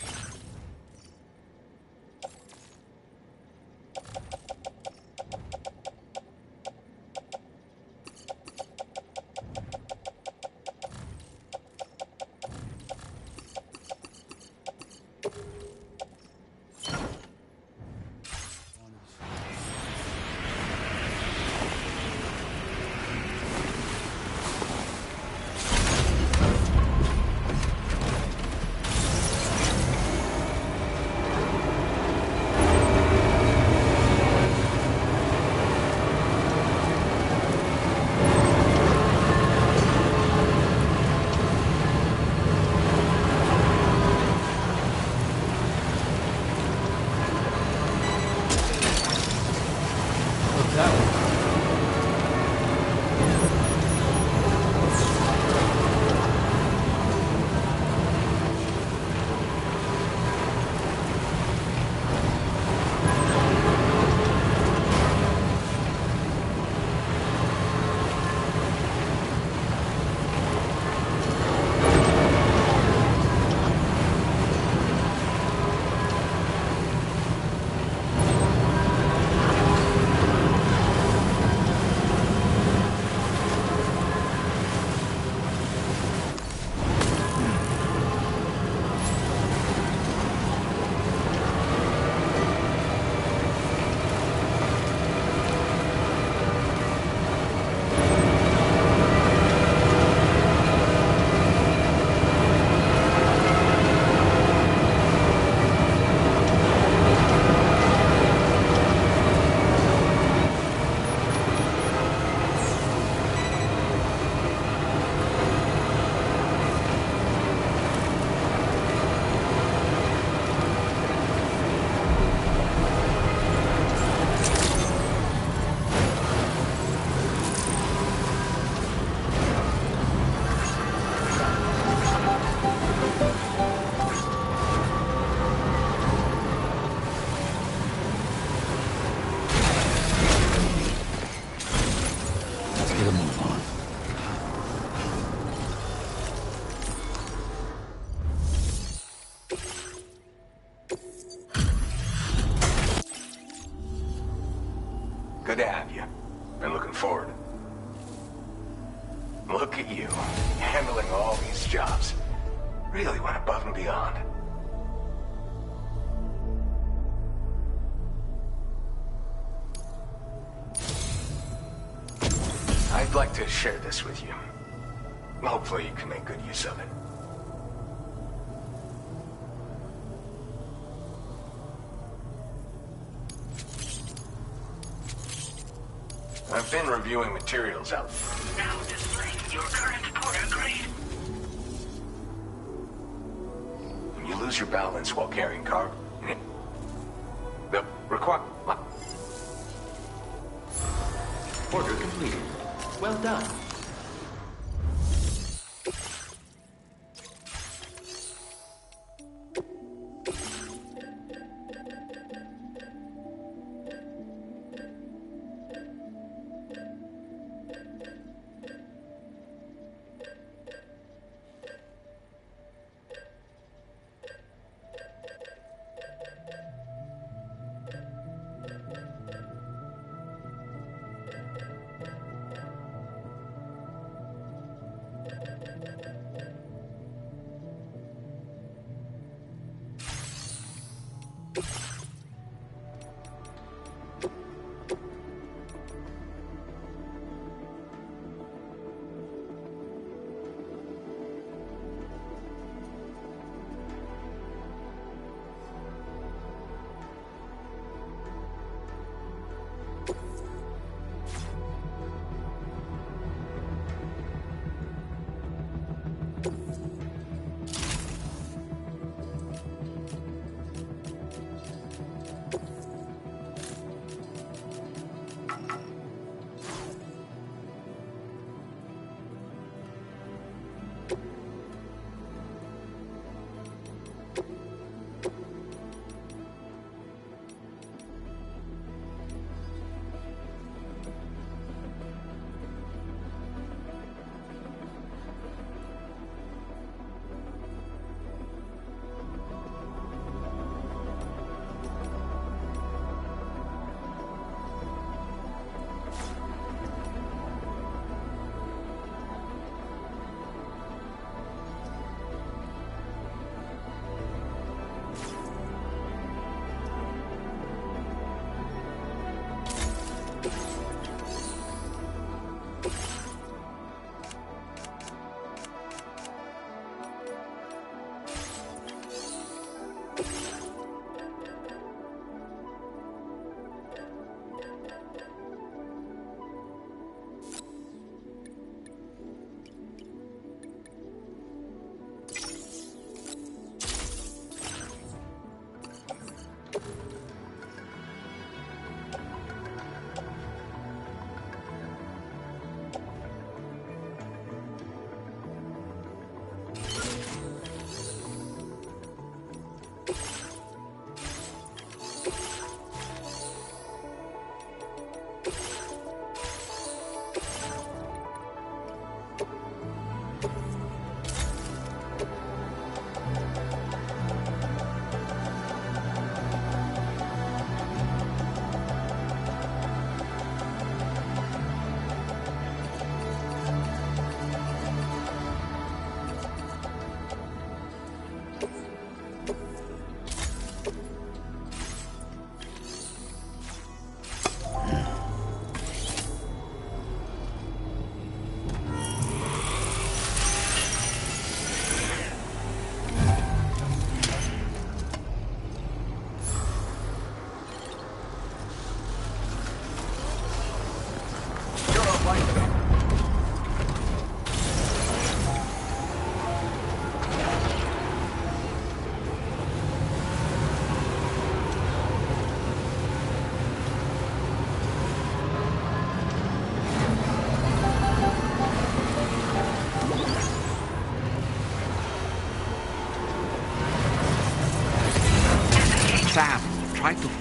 Good to have you. Been looking forward. Look at you, handling all these jobs. Really went above and beyond. I'd like to share this with you. Hopefully you can make good use of it. I've been reviewing materials out there. Now displaying your current porter grade. When you lose your balance while carrying cargo, the require... Order completed. Well done.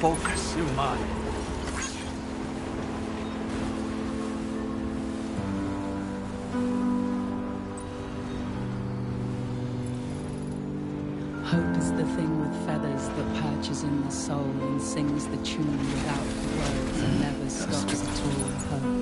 focus. You might. Hope is the thing with feathers that perches in the soul and sings the tune without the words and never stops at all. Hope.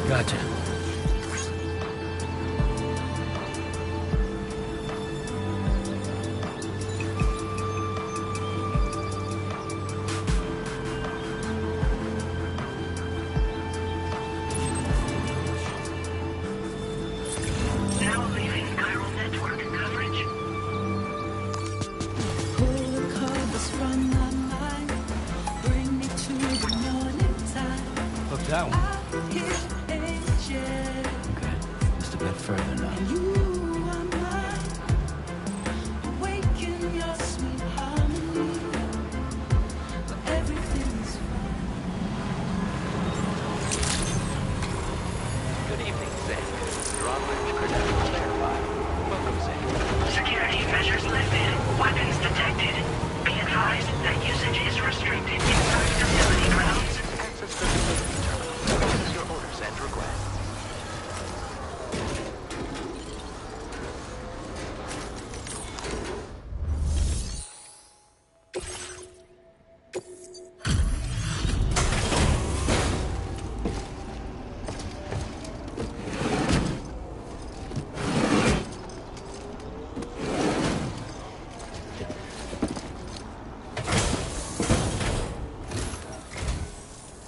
Gotcha. Now leaving chiral network coverage. Pull the covers from my mind. Bring me to the morning time. Look that one. Just a bit further now. You are mine. Awaken your sweet harmony. But everything's fine. Good evening, Sam. Drawbridge credentials verified. Welcome, Sam. Security measures lifted. Weapons detected. Be advised that usage is restricted inside facility grounds. Access the delivery terminal. This is your orders and requests.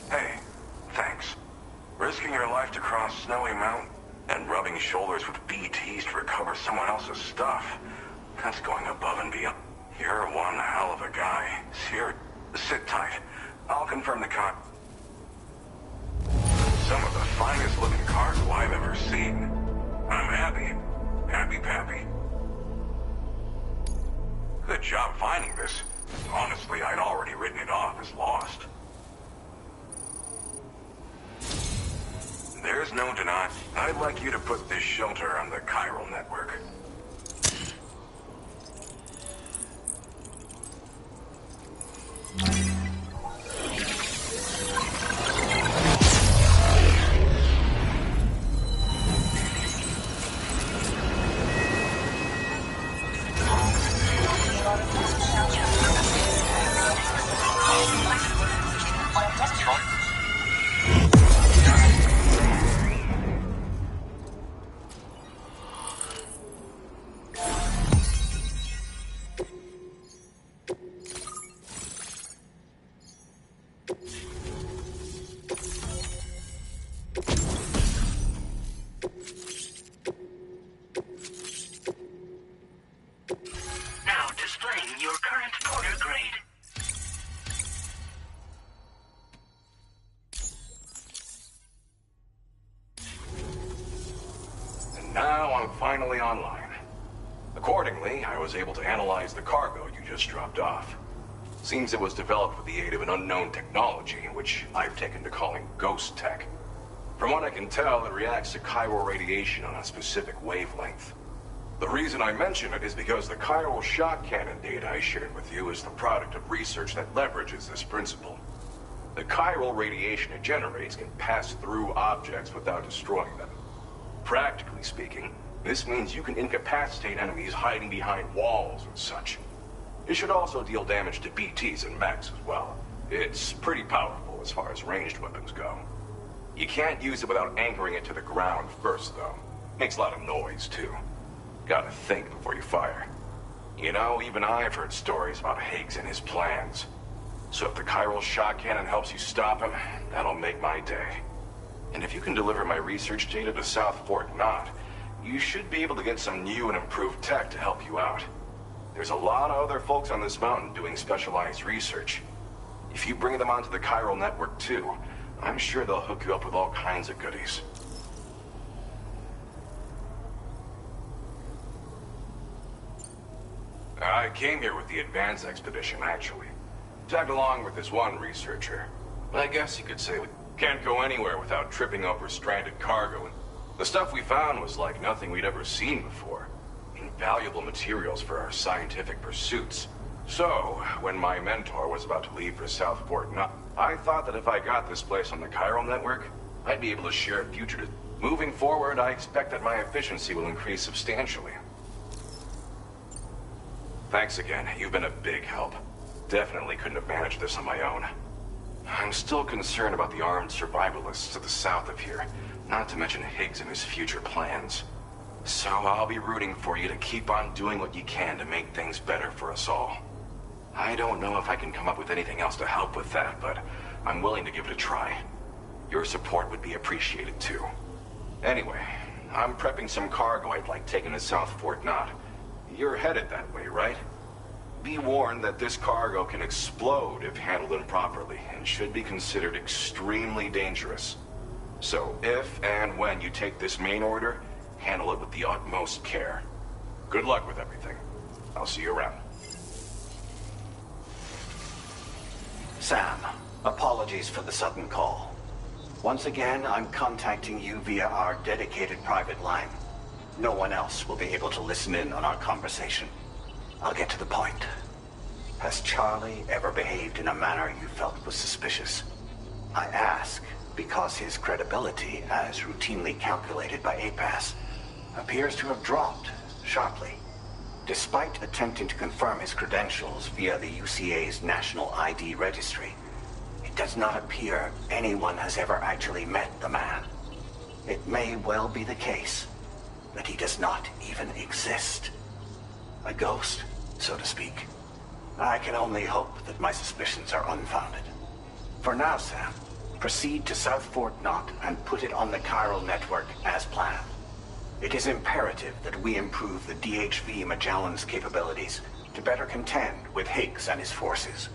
Hey, thanks. Risking your life to cross Snowy Mountain and rubbing shoulders with BTs to recover someone else's stuff. That's going above and beyond. You're one hell of a guy. Here, sit tight. I'll confirm the con. Some of the finest looking cargo I've ever seen. I'm happy. Happy-pappy. Good job finding this. Honestly, I'd already written it off as lost. There's no denying. I'd like you to put this shelter on the chiral network. Now displaying your current porter grade. And now I'm finally online. Accordingly, I was able to analyze the cargo you just dropped off. Seems it was developed with the aid of an unknown technology, which I've taken to calling ghost tech. From what I can tell, it reacts to chiral radiation on a specific wavelength. The reason I mention it is because the chiral shock cannon data I shared with you is the product of research that leverages this principle. The chiral radiation it generates can pass through objects without destroying them. Practically speaking, this means you can incapacitate enemies hiding behind walls and such. It should also deal damage to BTs and mechs as well. It's pretty powerful as far as ranged weapons go. You can't use it without anchoring it to the ground first, though. Makes a lot of noise, too. Gotta think before you fire. You know, even I've heard stories about Higgs and his plans. So if the chiral shock cannon helps you stop him, that'll make my day. And if you can deliver my research data to South Fort Knott, you should be able to get some new and improved tech to help you out. There's a lot of other folks on this mountain doing specialized research. If you bring them onto the chiral network too, I'm sure they'll hook you up with all kinds of goodies. I came here with the Advance expedition, actually. Tagged along with this one researcher. I guess you could say we can't go anywhere without tripping over stranded cargo. And the stuff we found was like nothing we'd ever seen before. Invaluable materials for our scientific pursuits. So, when my mentor was about to leave for South Fort Knott, I thought that if I got this place on the chiral network, I'd be able to share future. Moving forward, I expect that my efficiency will increase substantially. Thanks again. You've been a big help. Definitely couldn't have managed this on my own. I'm still concerned about the armed survivalists to the south of here, not to mention Higgs and his future plans. So I'll be rooting for you to keep on doing what you can to make things better for us all. I don't know if I can come up with anything else to help with that, but I'm willing to give it a try. Your support would be appreciated too. Anyway, I'm prepping some cargo I'd like taken to South Fort Knott. You're headed that way, right? Be warned that this cargo can explode if handled improperly, and should be considered extremely dangerous. So if and when you take this main order, handle it with the utmost care. Good luck with everything. I'll see you around. Sam, apologies for the sudden call. Once again, I'm contacting you via our dedicated private line. No one else will be able to listen in on our conversation. I'll get to the point. Has Charlie ever behaved in a manner you felt was suspicious? I ask because his credibility, as routinely calculated by APAS, appears to have dropped sharply. Despite attempting to confirm his credentials via the UCA's National ID Registry, it does not appear anyone has ever actually met the man. It may well be the case that he does not even exist. A ghost, so to speak. I can only hope that my suspicions are unfounded. For now, Sam, proceed to South Fort Knott and put it on the chiral network as planned. It is imperative that we improve the DHV Magellan's capabilities to better contend with Higgs and his forces.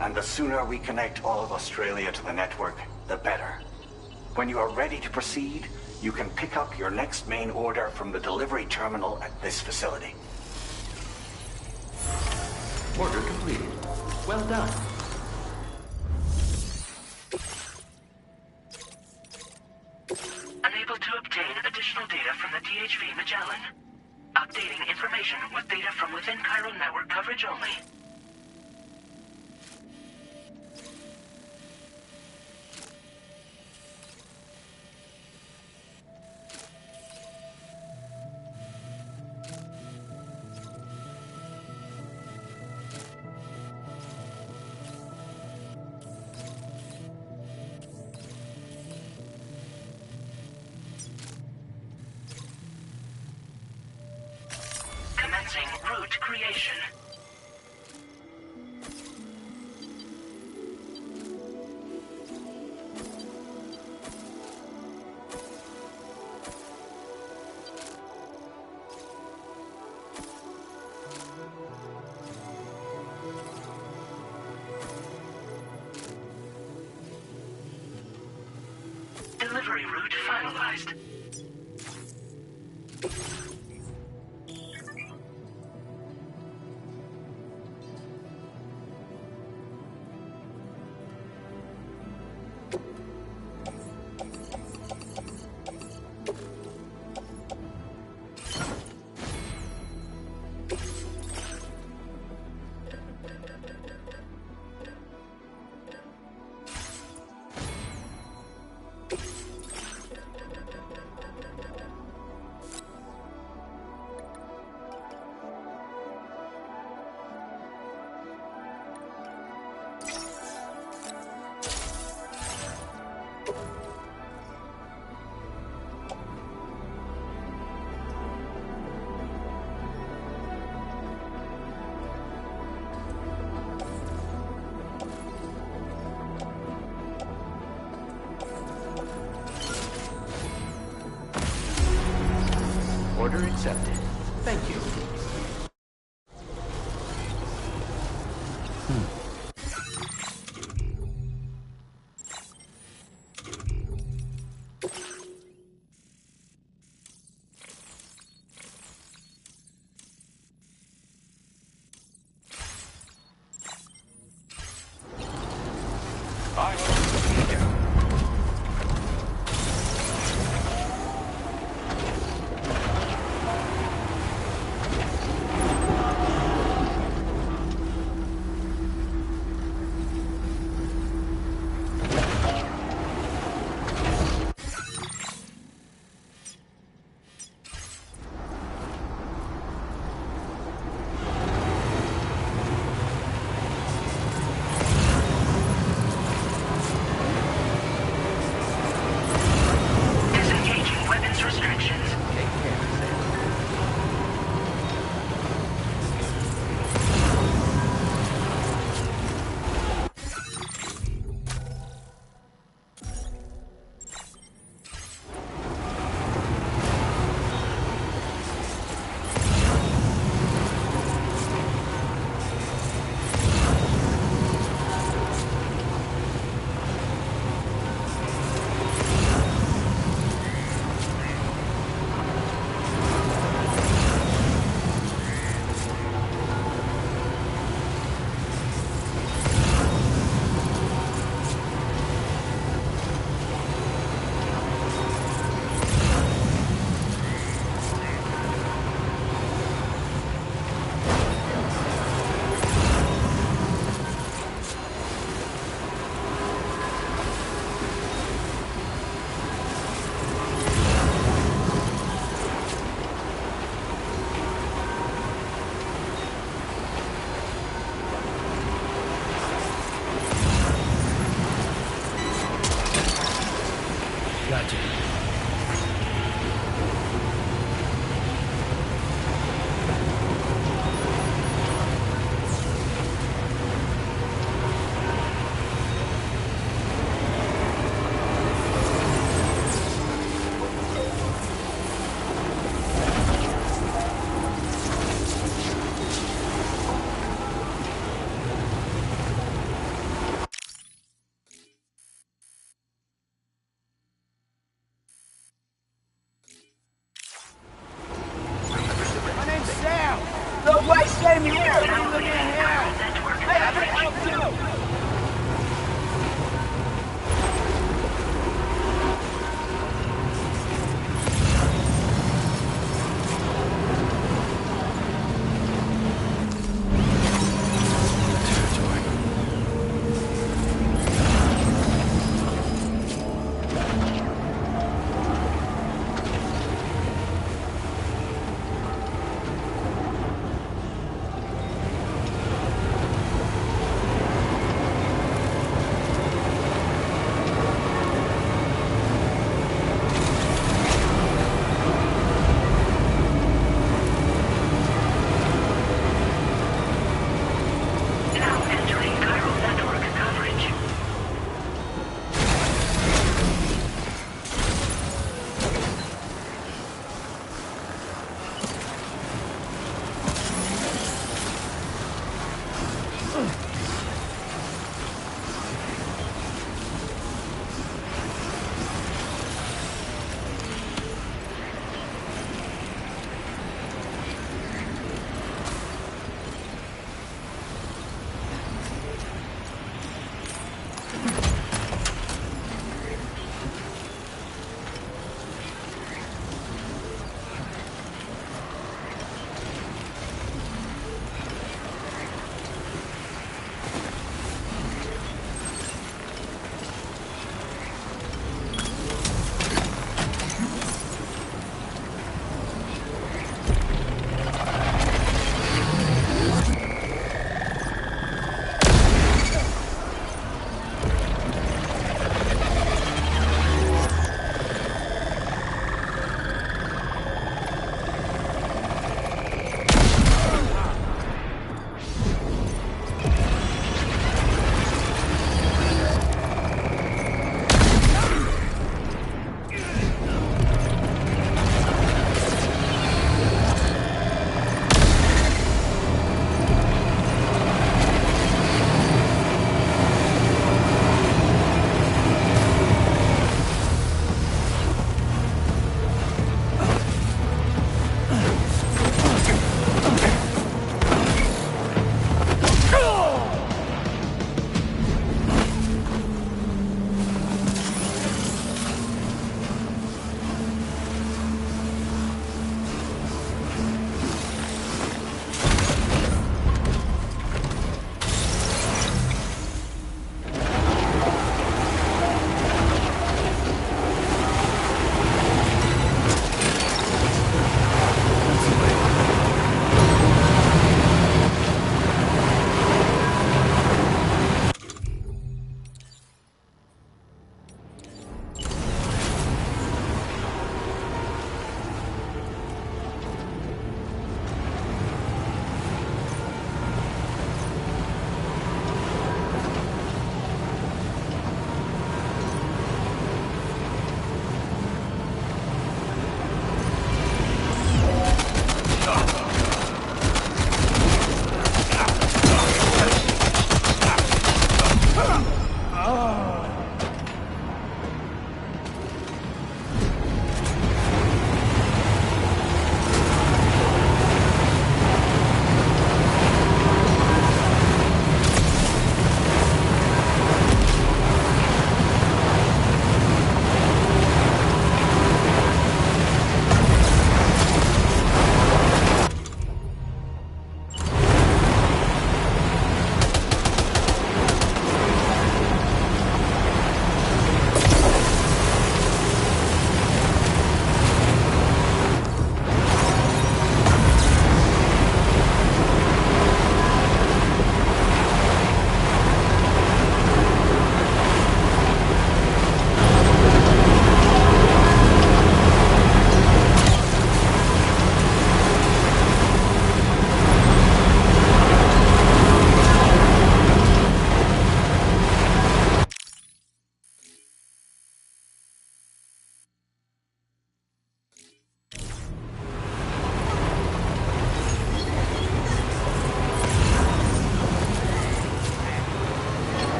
And the sooner we connect all of Australia to the network, the better. When you are ready to proceed, you can pick up your next main order from the delivery terminal at this facility. Order completed. Well done. Unable to obtain additional data from the DHV Magellan. Updating information with data from within chiral network coverage only. Commencing route creation. Delivery route finalized. Order accepted. Thank you. Disengaging weapons restrictions. Take care, Sam. Gotcha.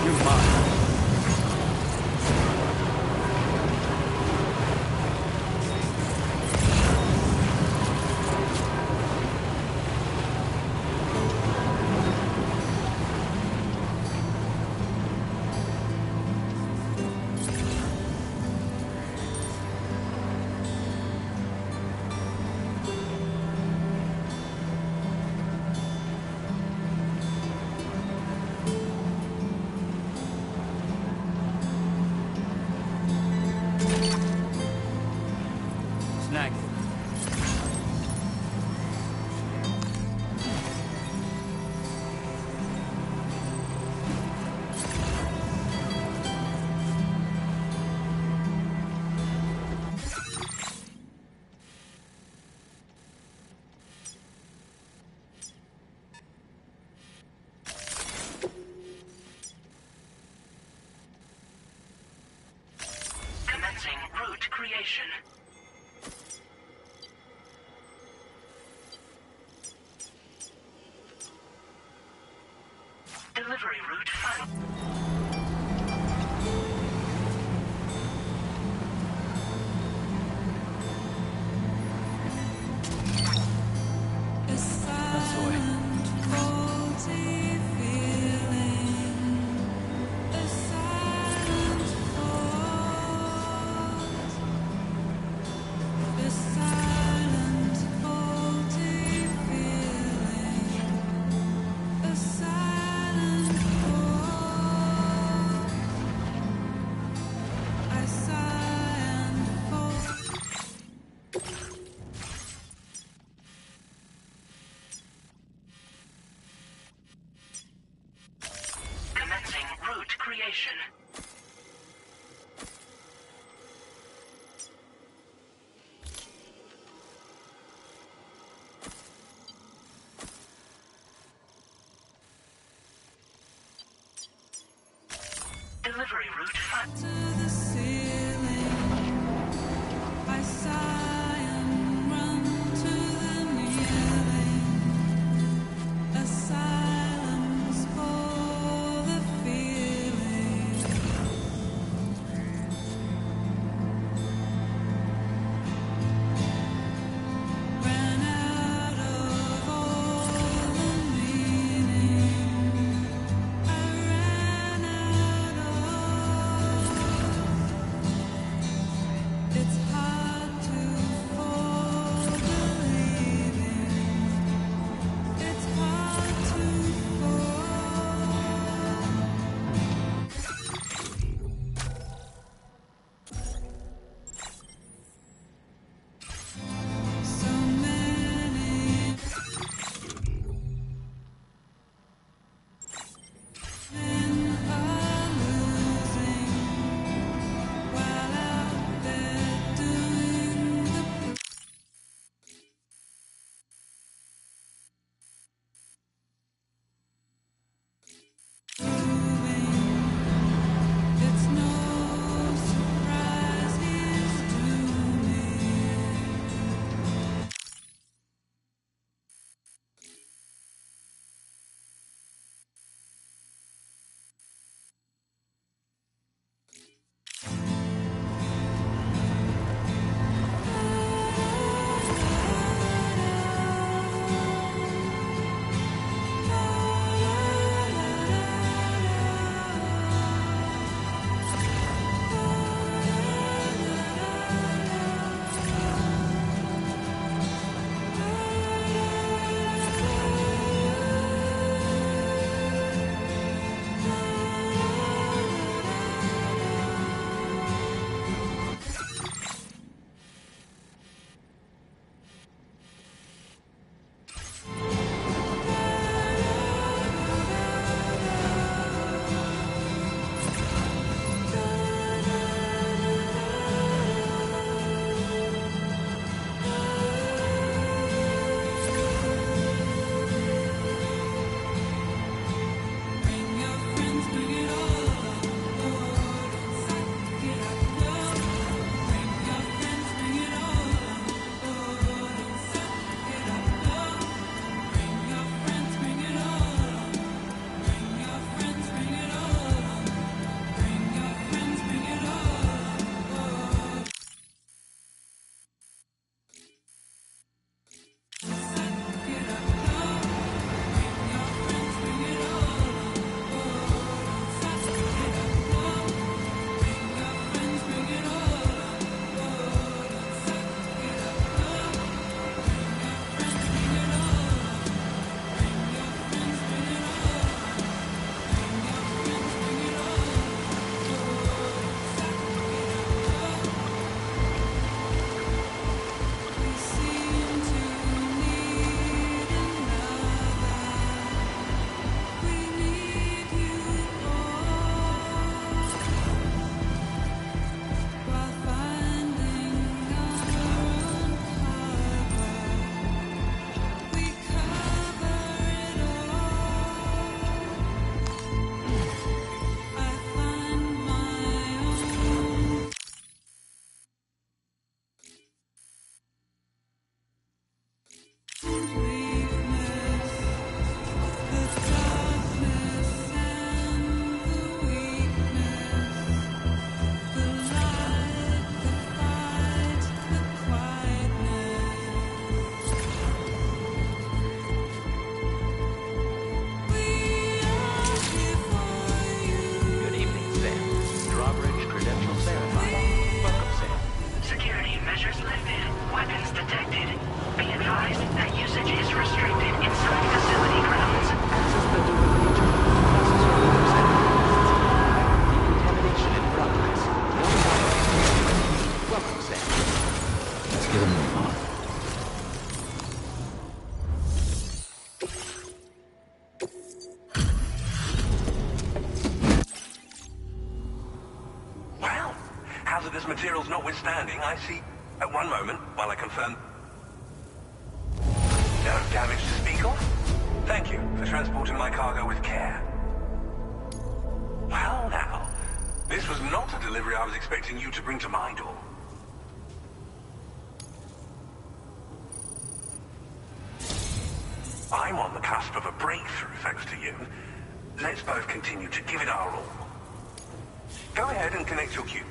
You're mine. Snagged it. Commencing route creation. Delivery route final. That's the way. Commencing route creation. Delivery route final. hazardous materials notwithstanding, I see... one moment, while I confirm... No damage to speak of? Thank you for transporting my cargo with care. Well now, this was not a delivery I was expecting you to bring to my door. I'm on the cusp of a breakthrough, thanks to you. Let's both continue to give it our all. Go ahead and connect your cube.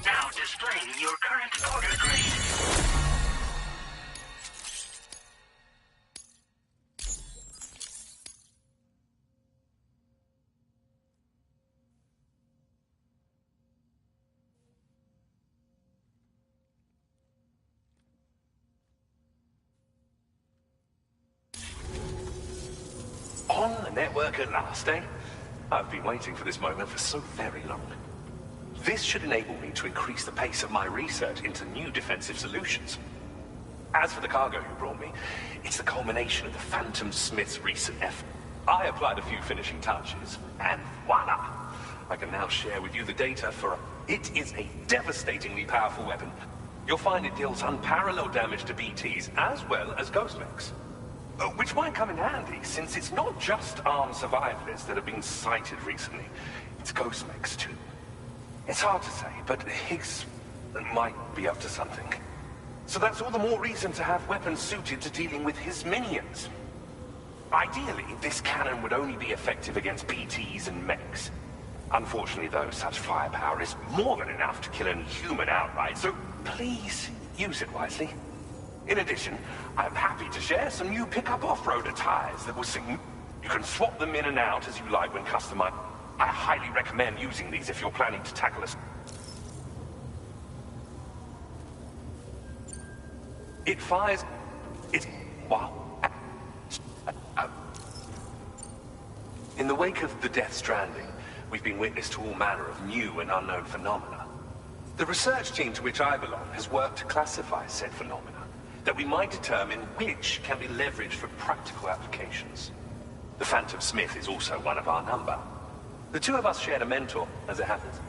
Now displaying your current order grade. On the network at last, eh? I've been waiting for this moment for so very long. This should enable me to increase the pace of my research into new defensive solutions. As for the cargo you brought me, it's the culmination of the Phantom Smith's recent effort. I applied a few finishing touches, and voila! I can now share with you the data for It is a devastatingly powerful weapon. You'll find it deals unparalleled damage to BTs as well as ghost mechs. Which might come in handy, since it's not just armed survivalists that have been sighted recently. It's ghost mechs too. It's hard to say, but Higgs might be up to something. So that's all the more reason to have weapons suited to dealing with his minions. Ideally, this cannon would only be effective against BTs and mechs. Unfortunately, though, such firepower is more than enough to kill any human outright, so please use it wisely. In addition, I'm happy to share some new pickup off-roader tires that will sing. You can swap them in and out as you like when customized. I highly recommend using these if you're planning to tackle us. It fires... It's... wow. In the wake of the Death Stranding, we've been witness to all manner of new and unknown phenomena. The research team to which I belong has worked to classify said phenomena, that we might determine which can be leveraged for practical applications. The Phantom Smith is also one of our number. The two of us shared a mentor, as it happens.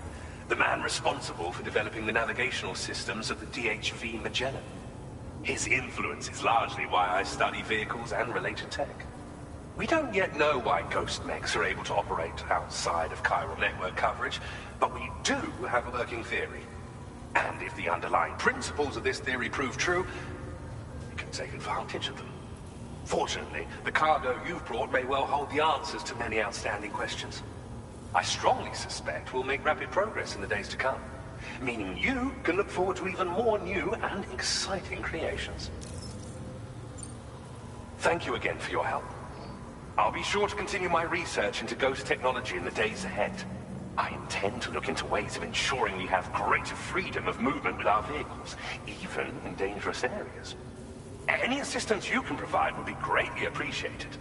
The man responsible for developing the navigational systems of the DHV Magellan. His influence is largely why I study vehicles and related tech. We don't yet know why ghost mechs are able to operate outside of chiral network coverage, but we do have a working theory. And if the underlying principles of this theory prove true, we can take advantage of them. Fortunately, the cargo you've brought may well hold the answers to many outstanding questions. I strongly suspect we'll make rapid progress in the days to come, meaning you can look forward to even more new and exciting creations. Thank you again for your help. I'll be sure to continue my research into ghost technology in the days ahead. I intend to look into ways of ensuring we have greater freedom of movement with our vehicles, even in dangerous areas. Any assistance you can provide would be greatly appreciated.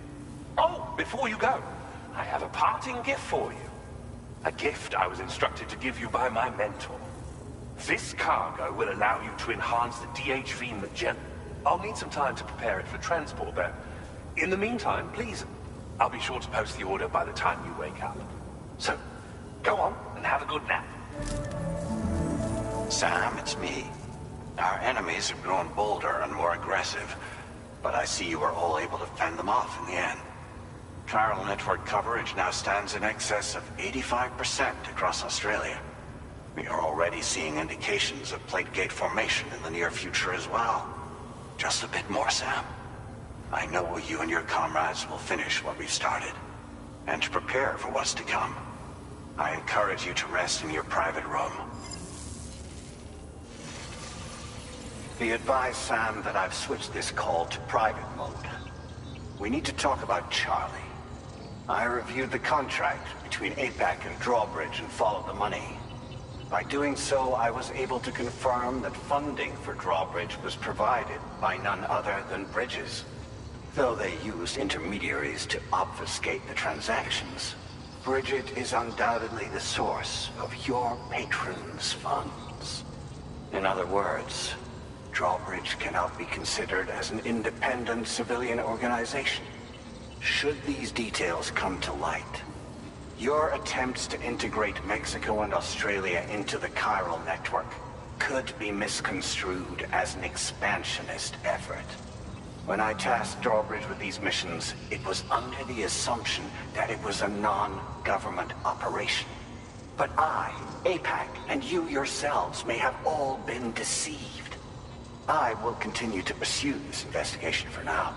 Oh, before you go, I have a parting gift for you. A gift I was instructed to give you by my mentor. This cargo will allow you to enhance the DHV Magellan. I'll need some time to prepare it for transport, but in the meantime, please, I'll be sure to post the order by the time you wake up. So, go on and have a good nap. Sam, it's me. Our enemies have grown bolder and more aggressive, but I see you were all able to fend them off in the end. Chiral network coverage now stands in excess of 85% across Australia. We are already seeing indications of plate gate formation in the near future as well. Just a bit more, Sam. I know you and your comrades will finish what we've started. and to prepare for what's to come. I encourage you to rest in your private room. Be advised, Sam, that I've switched this call to private mode. We need to talk about Charlie. I reviewed the contract between APAC and Drawbridge and followed the money. By doing so, I was able to confirm that funding for Drawbridge was provided by none other than Bridges. Though they used intermediaries to obfuscate the transactions, Bridget is undoubtedly the source of your patron's funds. In other words, Drawbridge cannot be considered as an independent civilian organization. Should these details come to light, your attempts to integrate Mexico and Australia into the chiral network could be misconstrued as an expansionist effort. When I tasked Drawbridge with these missions, it was under the assumption that it was a non-government operation. But I, APAC, and you yourselves may have all been deceived. I will continue to pursue this investigation for now.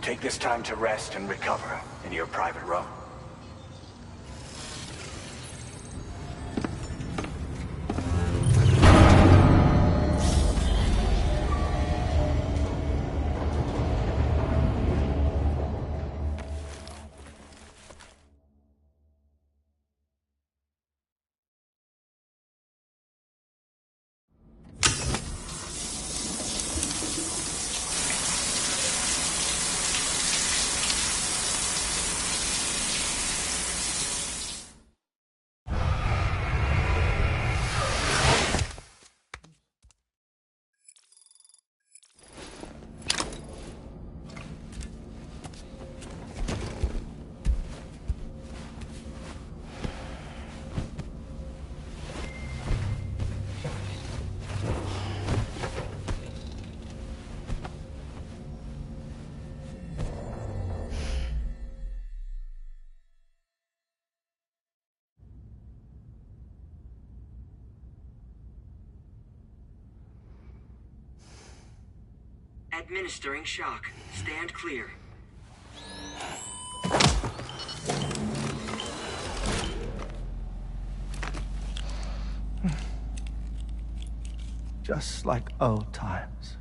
Take this time to rest and recover in your private room. Administering shock. Stand clear. Just like old times.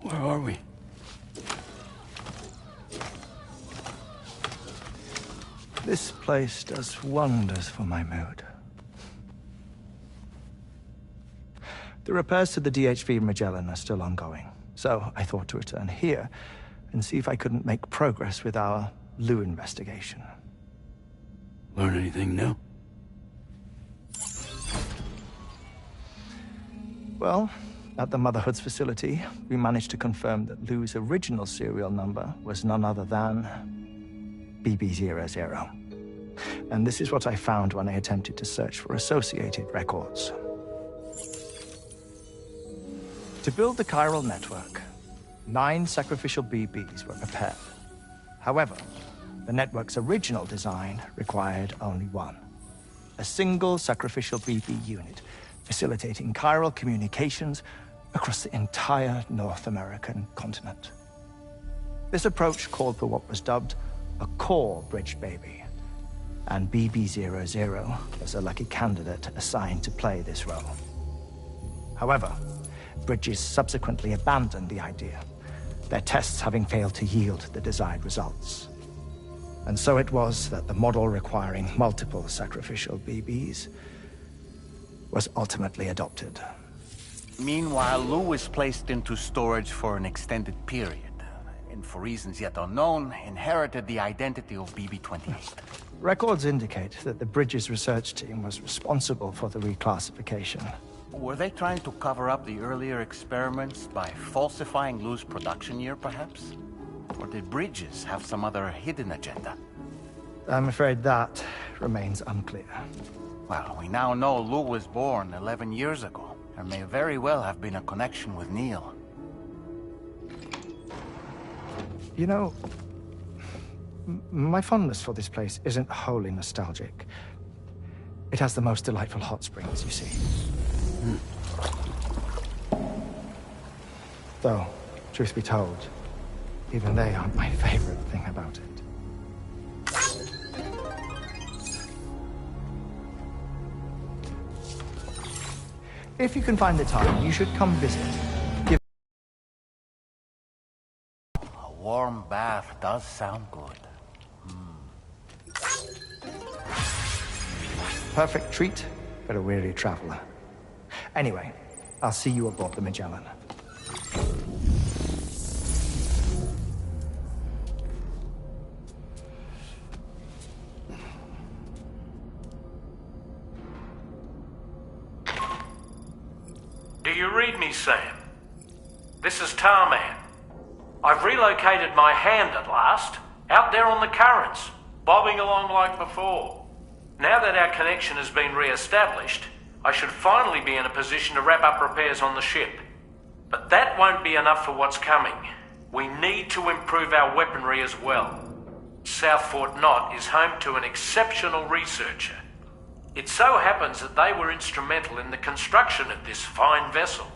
Where are we? This place does wonders for my mood. The repairs to the DHV Magellan are still ongoing, so I thought to return here and see if I couldn't make progress with our Lou investigation. Learn anything new? Well, at the Motherhood's facility, we managed to confirm that Lou's original serial number was none other than BB00. And this is what I found when I attempted to search for associated records. To build the chiral network, 9 sacrificial BBs were prepared. However, the network's original design required only 1. A single sacrificial BB unit, facilitating chiral communications across the entire North American continent. This approach called for what was dubbed a core bridge baby, and BB00 was a lucky candidate assigned to play this role. However, Bridges subsequently abandoned the idea, their tests having failed to yield the desired results. And so it was that the model requiring multiple sacrificial BBs was ultimately adopted. Meanwhile, Lou was placed into storage for an extended period, and for reasons yet unknown, inherited the identity of BB-28. Records indicate that the Bridges research team was responsible for the reclassification. Were they trying to cover up the earlier experiments by falsifying Lou's production year, perhaps? Or did Bridges have some other hidden agenda? I'm afraid that remains unclear. Well, we now know Lou was born 11 years ago. There may very well have been a connection with Neil. You know, my fondness for this place isn't wholly nostalgic. It has the most delightful hot springs, you see. Though, truth be told, Even they aren't my favorite thing about it. If you can find the time, you should come visit. A warm bath does sound good. Perfect treat for a weary traveler. Anyway, I'll see you aboard the Magellan. Do you read me, Sam? This is Tarman. I've relocated my hand at last, out there on the currents, bobbing along like before. Now that our connection has been re-established, I should finally be in a position to wrap up repairs on the ship. But that won't be enough for what's coming. We need to improve our weaponry as well. South Fort Knot is home to an exceptional researcher. It so happens that they were instrumental in the construction of this fine vessel,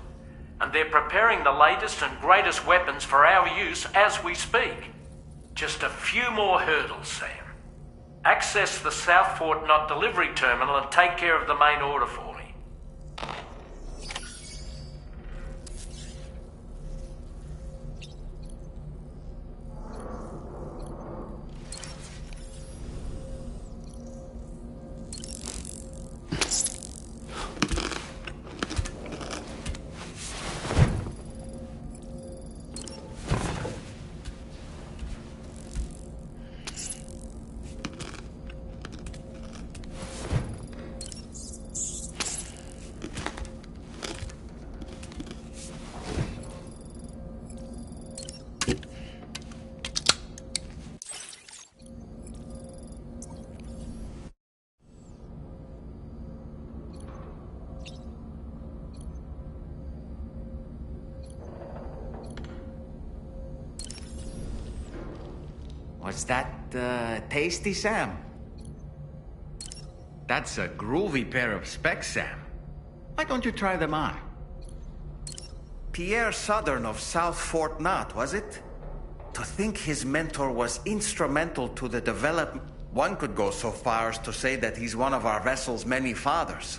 and they're preparing the latest and greatest weapons for our use as we speak. Just a few more hurdles, Sam. Access the South Fort Knot delivery terminal and take care of the main order for me. Was that, tasty, Sam? That's a groovy pair of specs, Sam. Why don't you try them on? Pierre Southern of South Fort Knot, was it? To think his mentor was instrumental to the development... One could go so far as to say that he's one of our vessel's many fathers.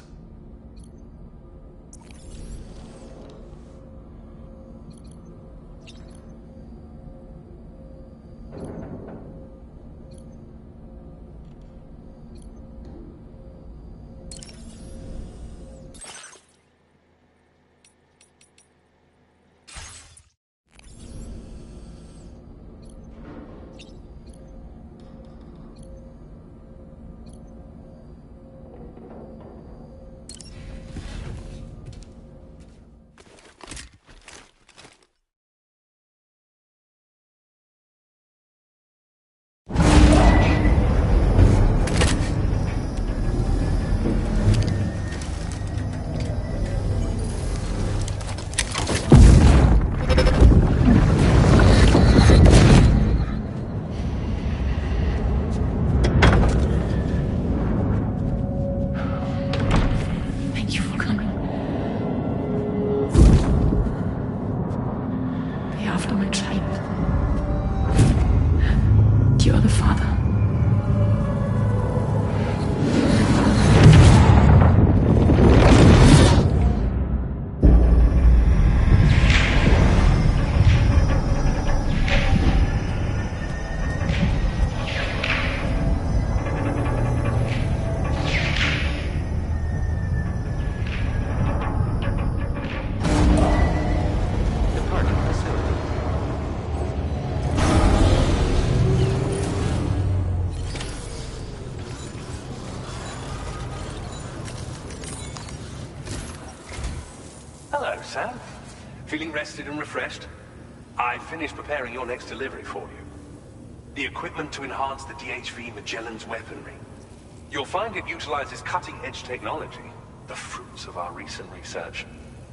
Hello, Sam. Feeling rested and refreshed? I finished preparing your next delivery for you. The equipment to enhance the DHV Magellan's weaponry. You'll find it utilizes cutting-edge technology, the fruits of our recent research.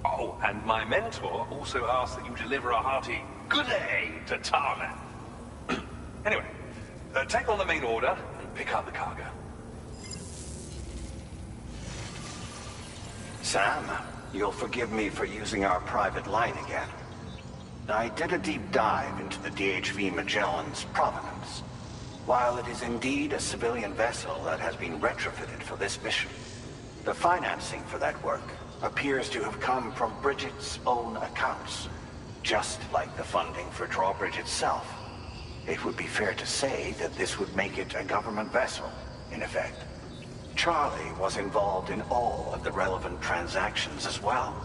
Oh, and my mentor also asked that you deliver a hearty good day to Tarman. Anyway, take on the main order and pick up the cargo. Sam, you'll forgive me for using our private line again. I did a deep dive into the DHV Magellan's provenance. While it is indeed a civilian vessel that has been retrofitted for this mission, the financing for that work appears to have come from Bridget's own accounts, just like the funding for Drawbridge itself. It would be fair to say that this would make it a government vessel, in effect. Charlie was involved in all of the relevant transactions as well.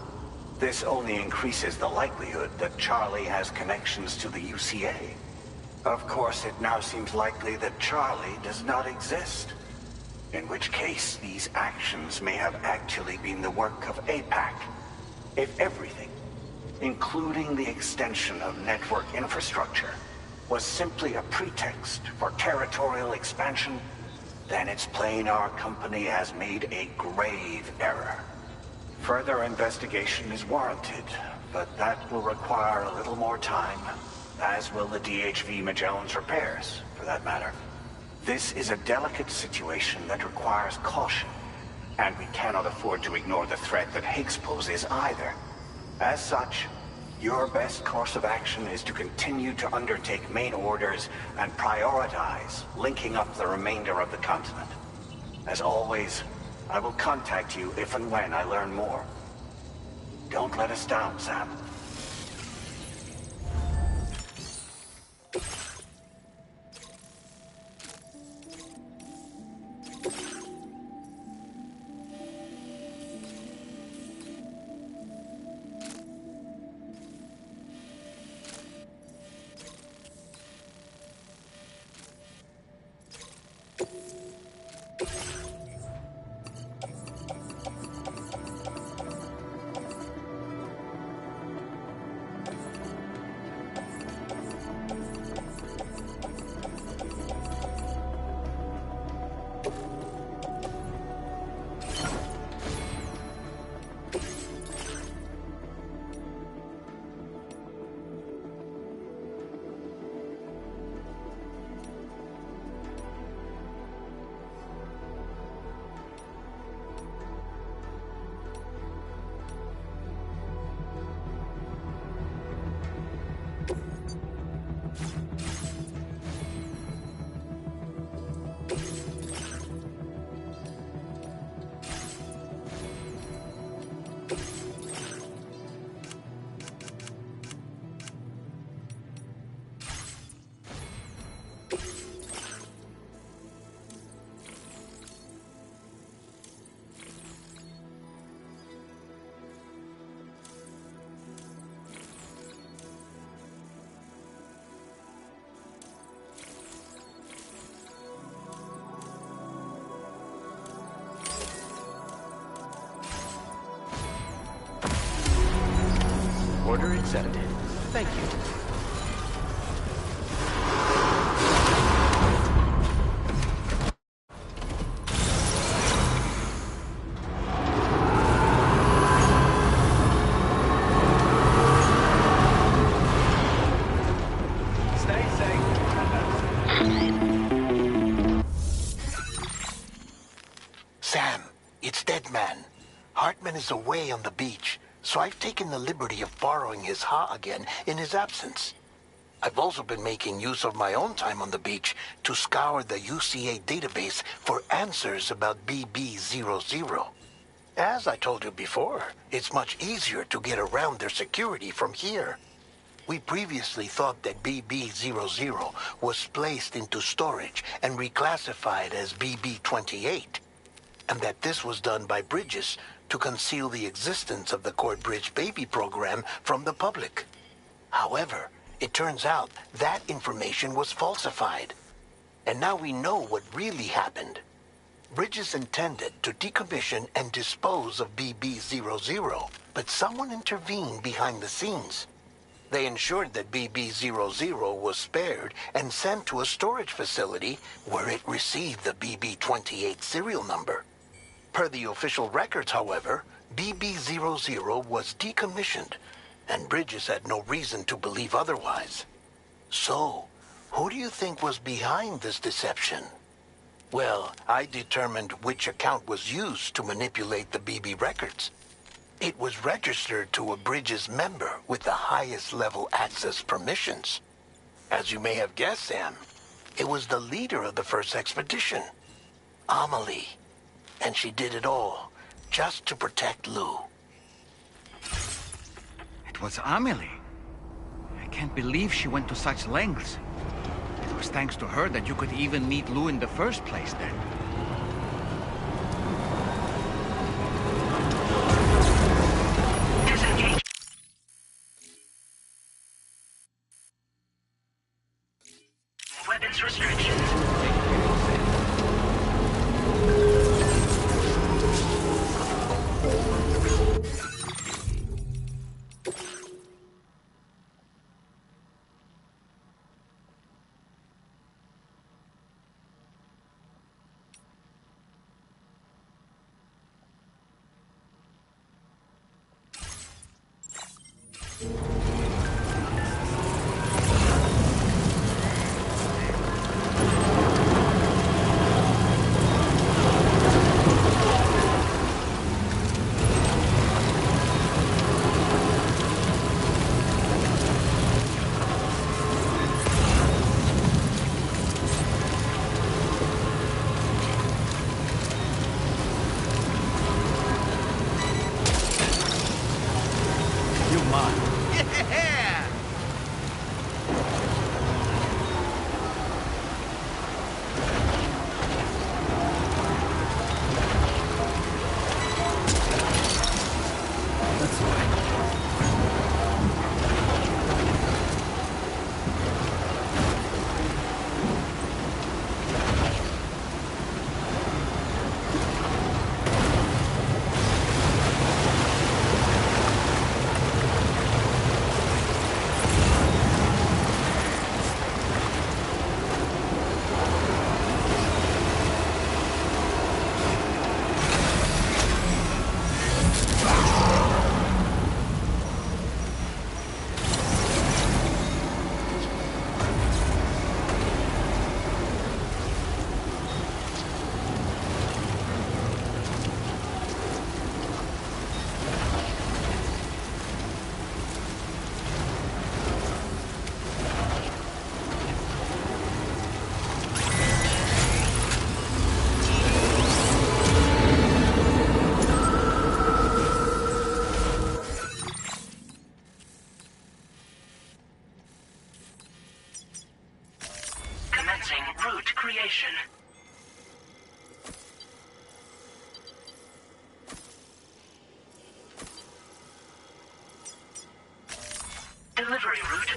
This only increases the likelihood that Charlie has connections to the UCA. Of course, it now seems likely that Charlie does not exist. In which case, these actions may have actually been the work of APAC. If everything, including the extension of network infrastructure, was simply a pretext for territorial expansion, then it's plain our company has made a grave error. Further investigation is warranted, but that will require a little more time, as will the DHV Magellan's repairs, for that matter. This is a delicate situation that requires caution, and we cannot afford to ignore the threat that Higgs poses either. As such, your best course of action is to continue to undertake main orders and prioritize linking up the remainder of the continent. As always, I will contact you if and when I learn more. Don't let us down, Sam. Order accepted. Thank you. Stay safe. Sam, it's Deadman. Hartman is away on the beach, so I've taken the liberty of borrowing his Ha again in his absence. I've also been making use of my own time on the beach to scour the UCA database for answers about BB00. As I told you before, it's much easier to get around their security from here. We previously thought that BB00 was placed into storage and reclassified as BB28, and that this was done by Bridges to conceal the existence of the Corbridge baby program from the public. However, it turns out that information was falsified. And now we know what really happened. Bridges intended to decommission and dispose of BB00, but someone intervened behind the scenes. They ensured that BB00 was spared and sent to a storage facility where it received the BB28 serial number. Per the official records, however, BB00 was decommissioned, and Bridges had no reason to believe otherwise. So, who do you think was behind this deception? Well, I determined which account was used to manipulate the BB records. It was registered to a Bridges member with the highest level access permissions. As you may have guessed, Sam, it was the leader of the first expedition, Amelie. And she did it all just to protect Lou. It was Amelie. I can't believe she went to such lengths. It was thanks to her that you could even meet Lou in the first place then. Disengage. Weapons restrictions. Commencing route creation. Delivery route.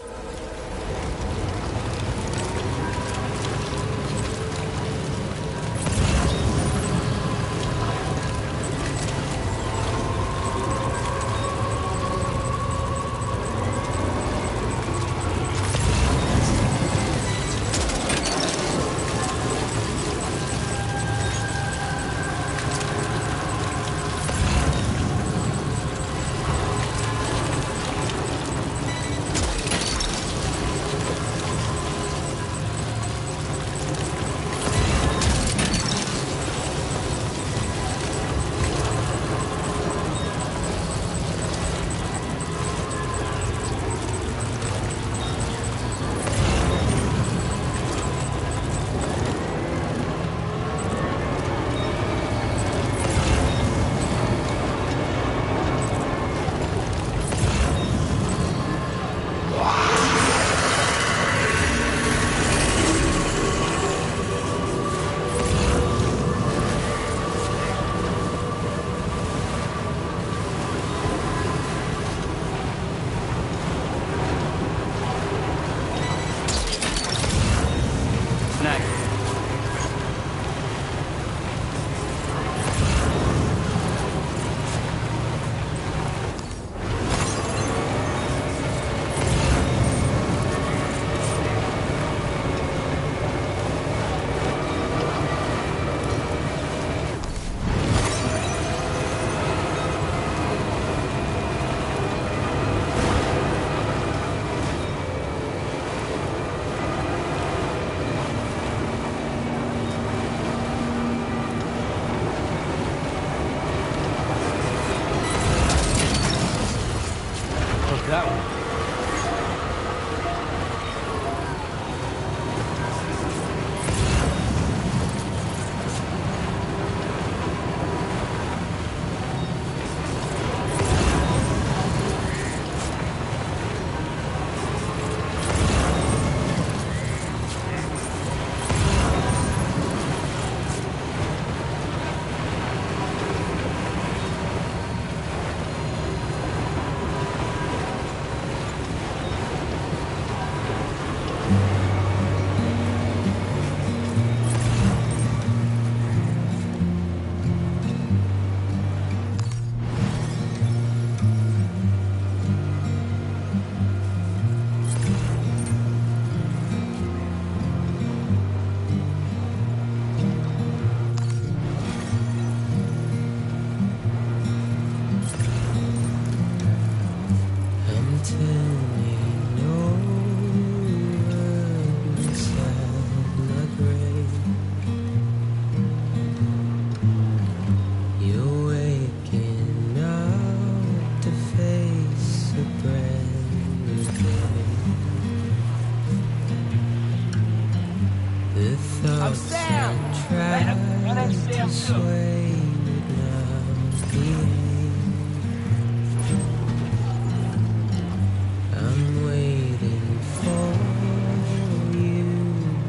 name's Sam. My name's Sam too. I'm waiting for you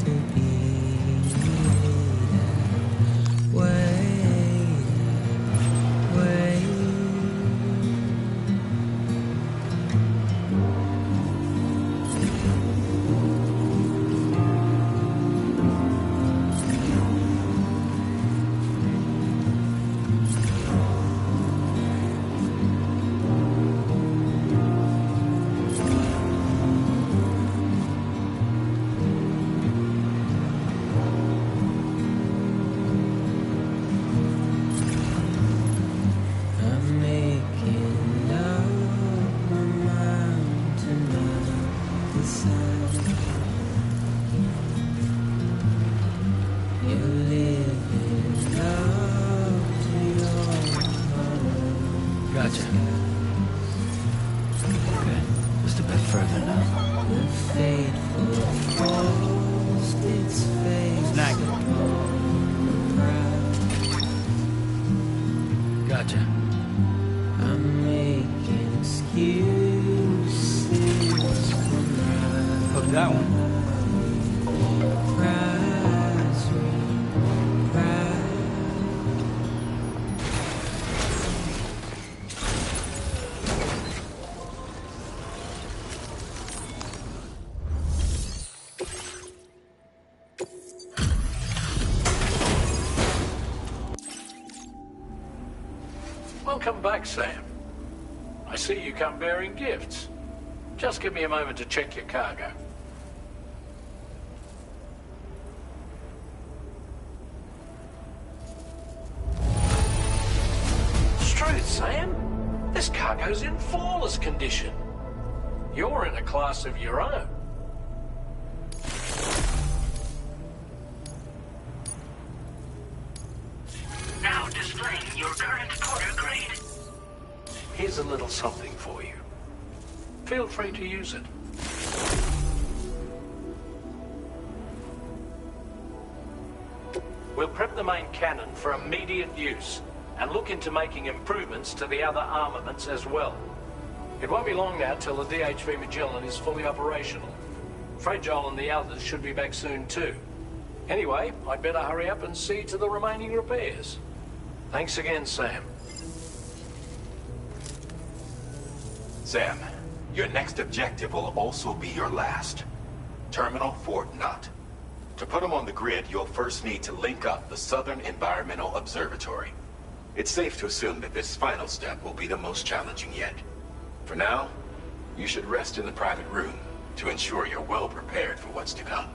to be there. Wait. I'm making love on a mountain by the side. You're living up to your Gotcha. Okay, just a bit further now. The fateful force its face Snag it. Gotcha. I'm making excuses for Hook that one. Welcome back, Sam. I see you come bearing gifts. Just give me a moment to check your cargo. Truth, Sam. This cargo's in flawless condition. You're in a class of your own. Now displaying your current quarter grade. Here's a little something for you. Feel free to use it. We'll prep the main cannon for immediate use and look into making improvements to the other armaments as well. It won't be long now till the DHV Magellan is fully operational. Fragile and the others should be back soon too. Anyway, I'd better hurry up and see to the remaining repairs. Thanks again, Sam. Sam, your next objective will also be your last. Terminal Fort Knott. To put them on the grid, you'll first need to link up the Southern Environmental Observatory. It's safe to assume that this final step will be the most challenging yet. For now, you should rest in the private room to ensure you're well prepared for what's to come.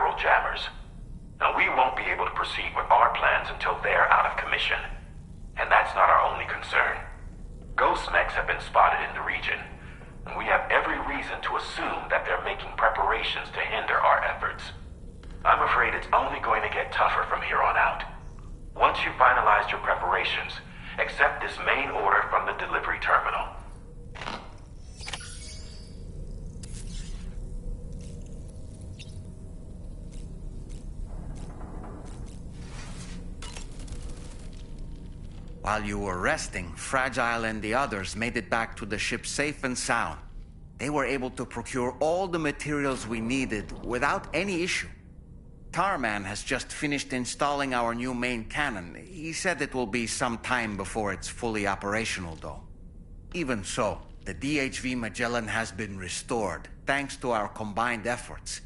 chiral jammers. Now, we won't be able to proceed with our plans until they're out of commission. And that's not our only concern. Ghost mechs have been spotted in the region, and we have every reason to assume that they're making preparations to hinder our efforts. I'm afraid it's only going to get tougher from here on out. Once you've finalized your preparations, accept this main order from the delivery terminal. While you were resting, Fragile and the others made it back to the ship safe and sound. They were able to procure all the materials we needed without any issue. Tarman has just finished installing our new main cannon. He said it will be some time before it's fully operational, though. Even so, the DHV Magellan has been restored, thanks to our combined efforts.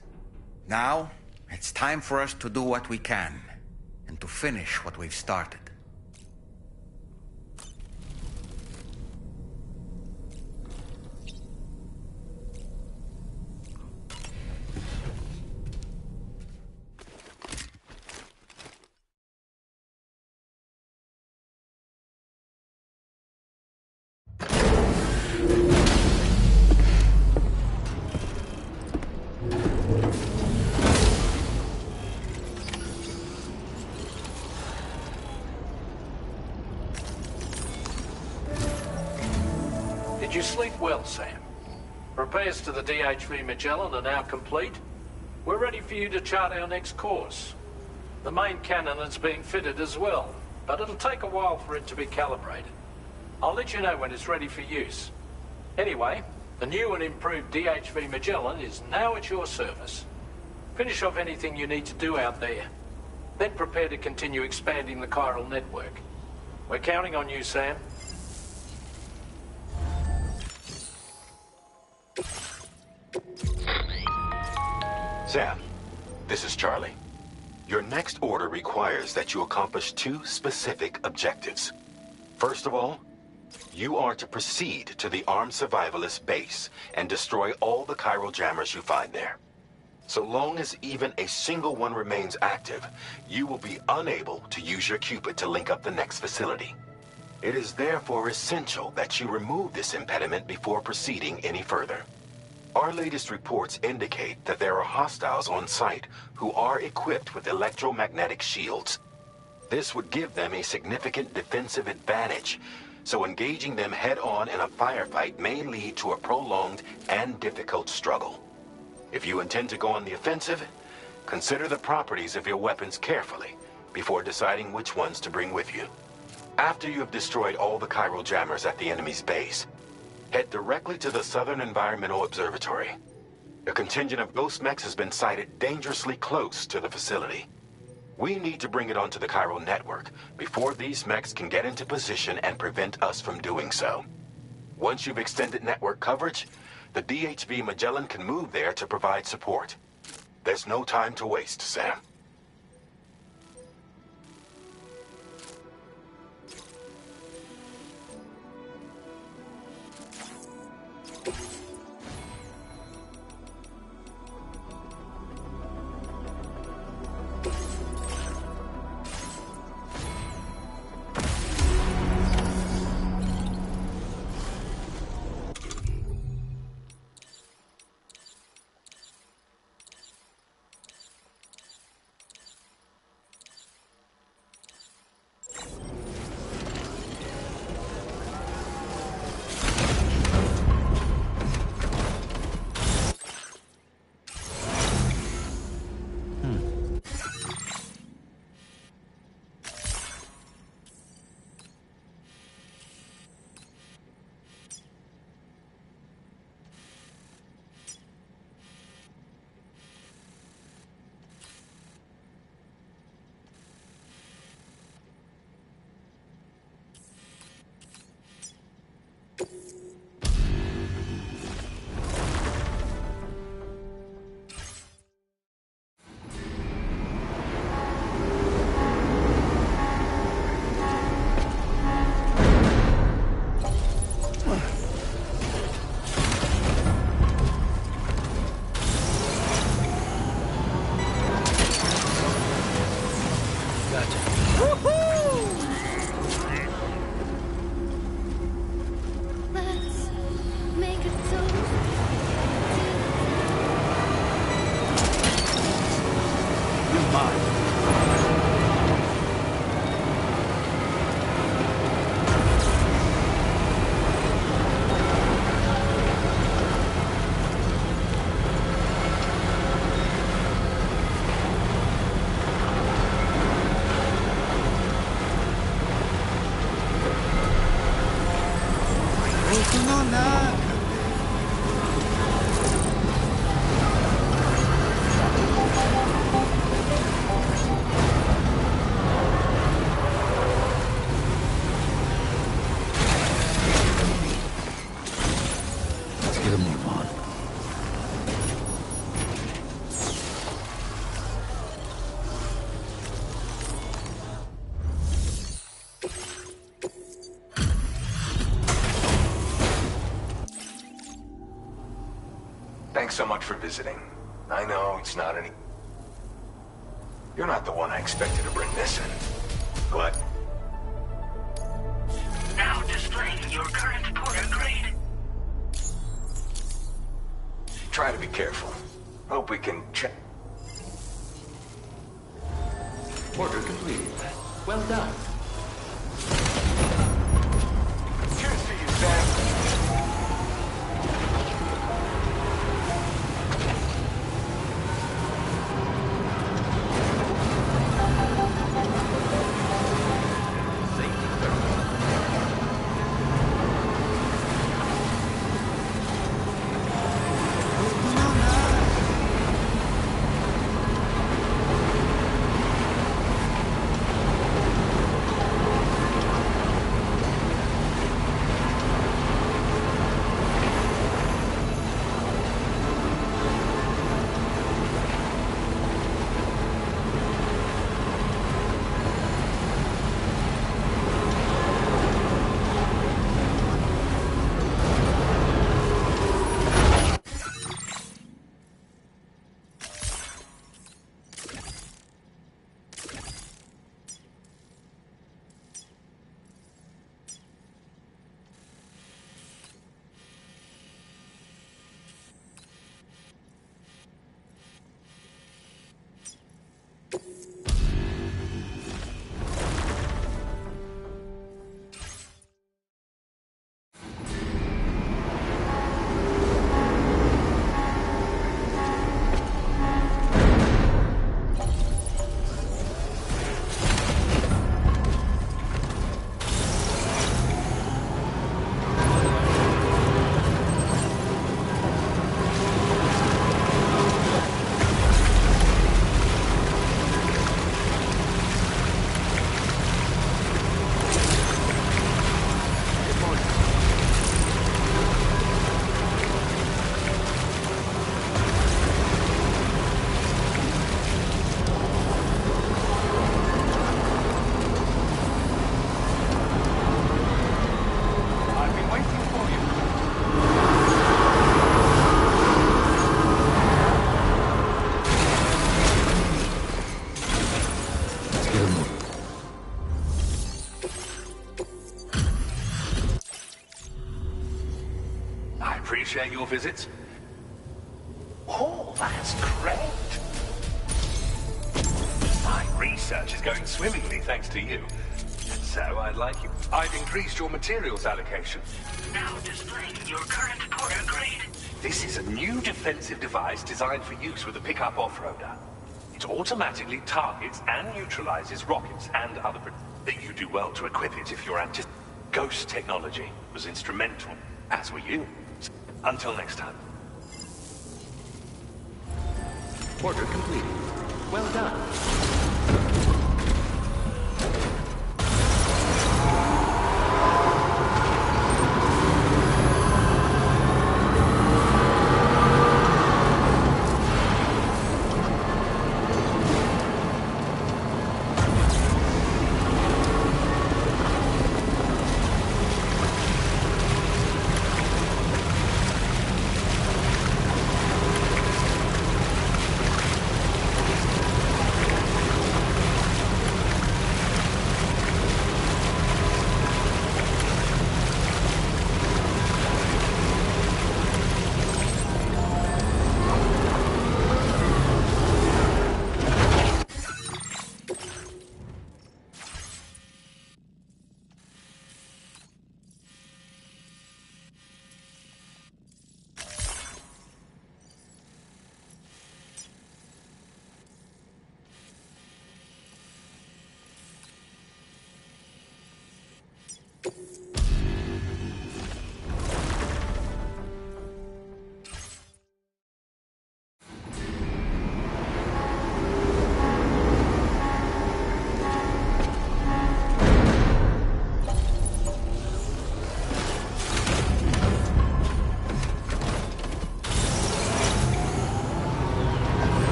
Now, it's time for us to do what we can, and to finish what we've started. Did you sleep well, Sam? Repairs to the DHV Magellan are now complete. We're ready for you to chart our next course. The main cannon is being fitted as well, but it'll take a while for it to be calibrated. I'll let you know when it's ready for use. Anyway, the new and improved DHV Magellan is now at your service. Finish off anything you need to do out there. Then prepare to continue expanding the chiral network. We're counting on you, Sam. Sam, this is Charlie. Your next order requires that you accomplish two specific objectives. First of all, you are to proceed to the armed survivalist base and destroy all the chiral jammers you find there. So long as even a single one remains active, you will be unable to use your Cupid to link up the next facility. It is therefore essential that you remove this impediment before proceeding any further. Our latest reports indicate that there are hostiles on site who are equipped with electromagnetic shields. This would give them a significant defensive advantage, so engaging them head-on in a firefight may lead to a prolonged and difficult struggle. If you intend to go on the offensive, consider the properties of your weapons carefully before deciding which ones to bring with you. After you have destroyed all the chiral jammers at the enemy's base, head directly to the Southern Environmental Observatory. A contingent of ghost mechs has been sighted dangerously close to the facility. We need to bring it onto the chiral network before these mechs can get into position and prevent us from doing so. Once you've extended network coverage, the DHV Magellan can move there to provide support. There's no time to waste, Sam. Gotcha. Let's make a toast. You're mine. Let's get a move on. Thanks so much for visiting. I know it's not any... You're not the one I expected to bring this in. But... Now displaying your current Porter grade. Try to be careful. Hope we can check... Order complete. Well done. Cheers to you, Sam. Appreciate your visits. Oh, that's great. My research is going swimmingly thanks to you. So I'd like you. I've increased your materials allocation. Now displaying your current Porter grade. This is a new defensive device designed for use with a pickup off-roader. It automatically targets and neutralizes rockets and other... You do well to equip it if you're Ghost technology was instrumental, as were you. Until next time. Order completed. Well done.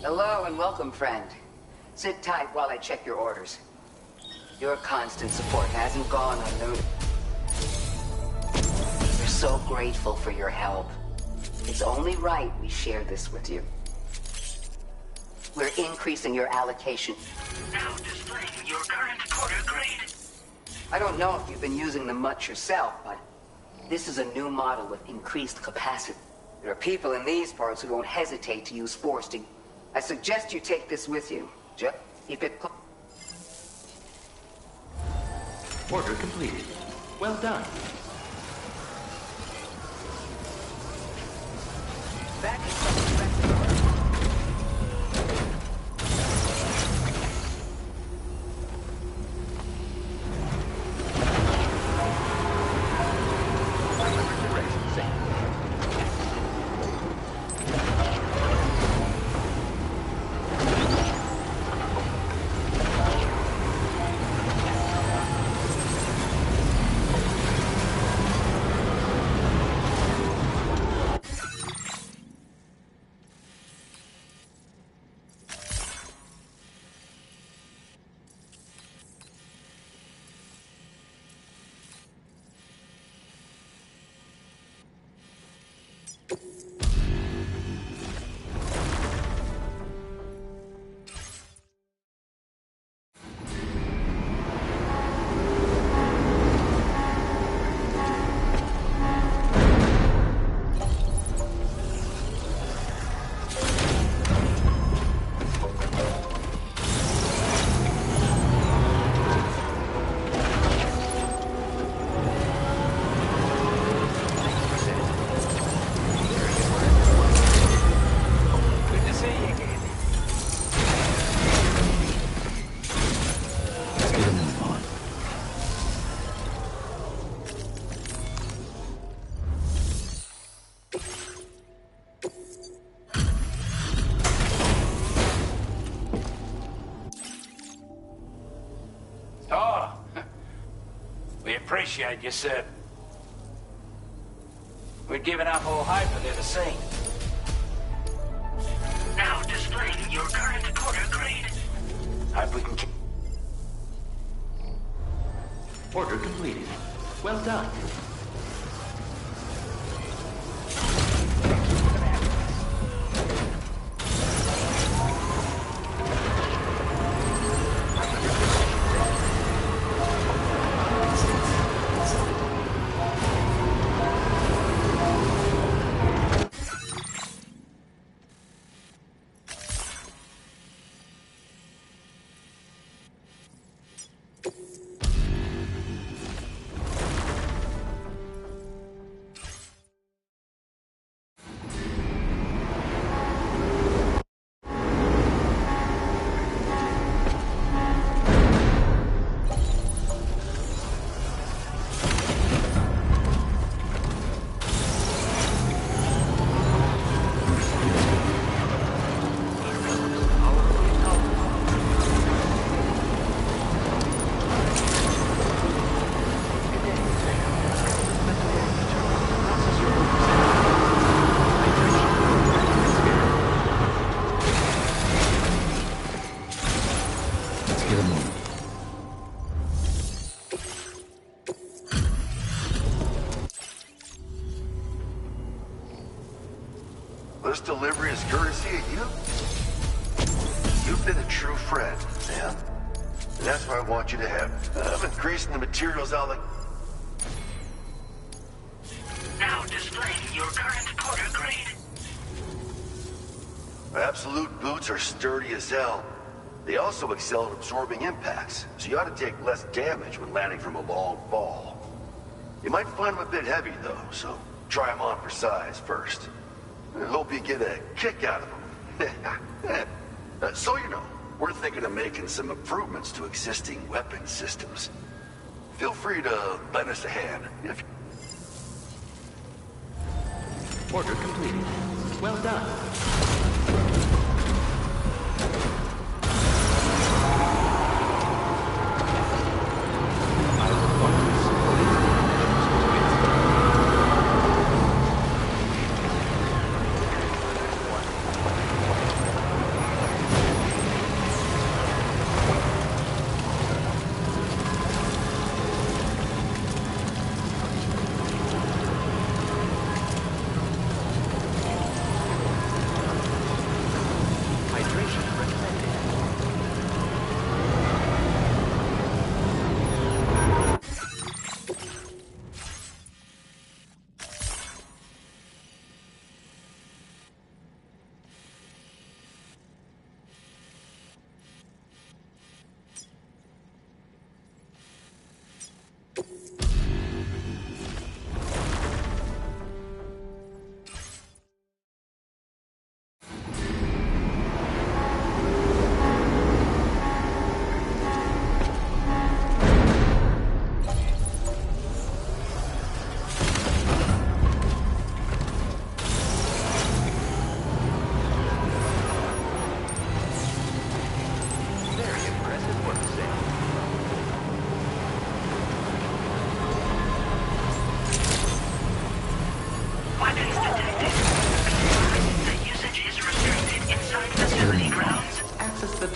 Hello and welcome, friend. Sit tight while I check your orders. Your constant support hasn't gone unnoticed. We're so grateful for your help. It's only right we share this with you. We're increasing your allocation. Now displaying your current quarter grade. I don't know if you've been using them much yourself, but this is a new model with increased capacity. There are people in these parts who won't hesitate to use force to... I suggest you take this with you. Just keep it... Order completed. Well done. Back in Appreciate you, sir. We're giving up all hope of ever seeing. Now displaying your current quarter grade. Hope we can keep... Order completed. Well done. This delivery is courtesy of you? You've been a true friend, Sam. And that's what I want you to have. I'm increasing the materials out like... Now displaying your current quarter grade. Absolute boots are sturdy as hell. They also excel at absorbing impacts, so you ought to take less damage when landing from a long fall. You might find them a bit heavy, though, so try them on for size first. I hope you get a kick out of them. So you know, we're thinking of making some improvements to existing weapon systems. Feel free to lend us a hand if... Order completed. Well done.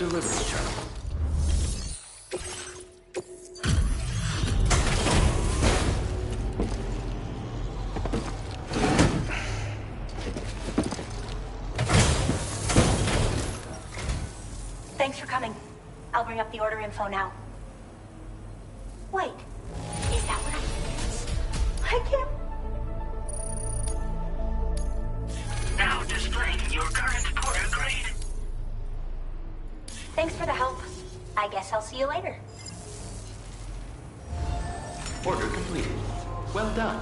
delivery terminal. Thanks for coming. I'll bring up the order info now. Wait, is that what I can't... Now displaying your current order grade. Thanks for the help. I guess I'll see you later. Order completed. Well done.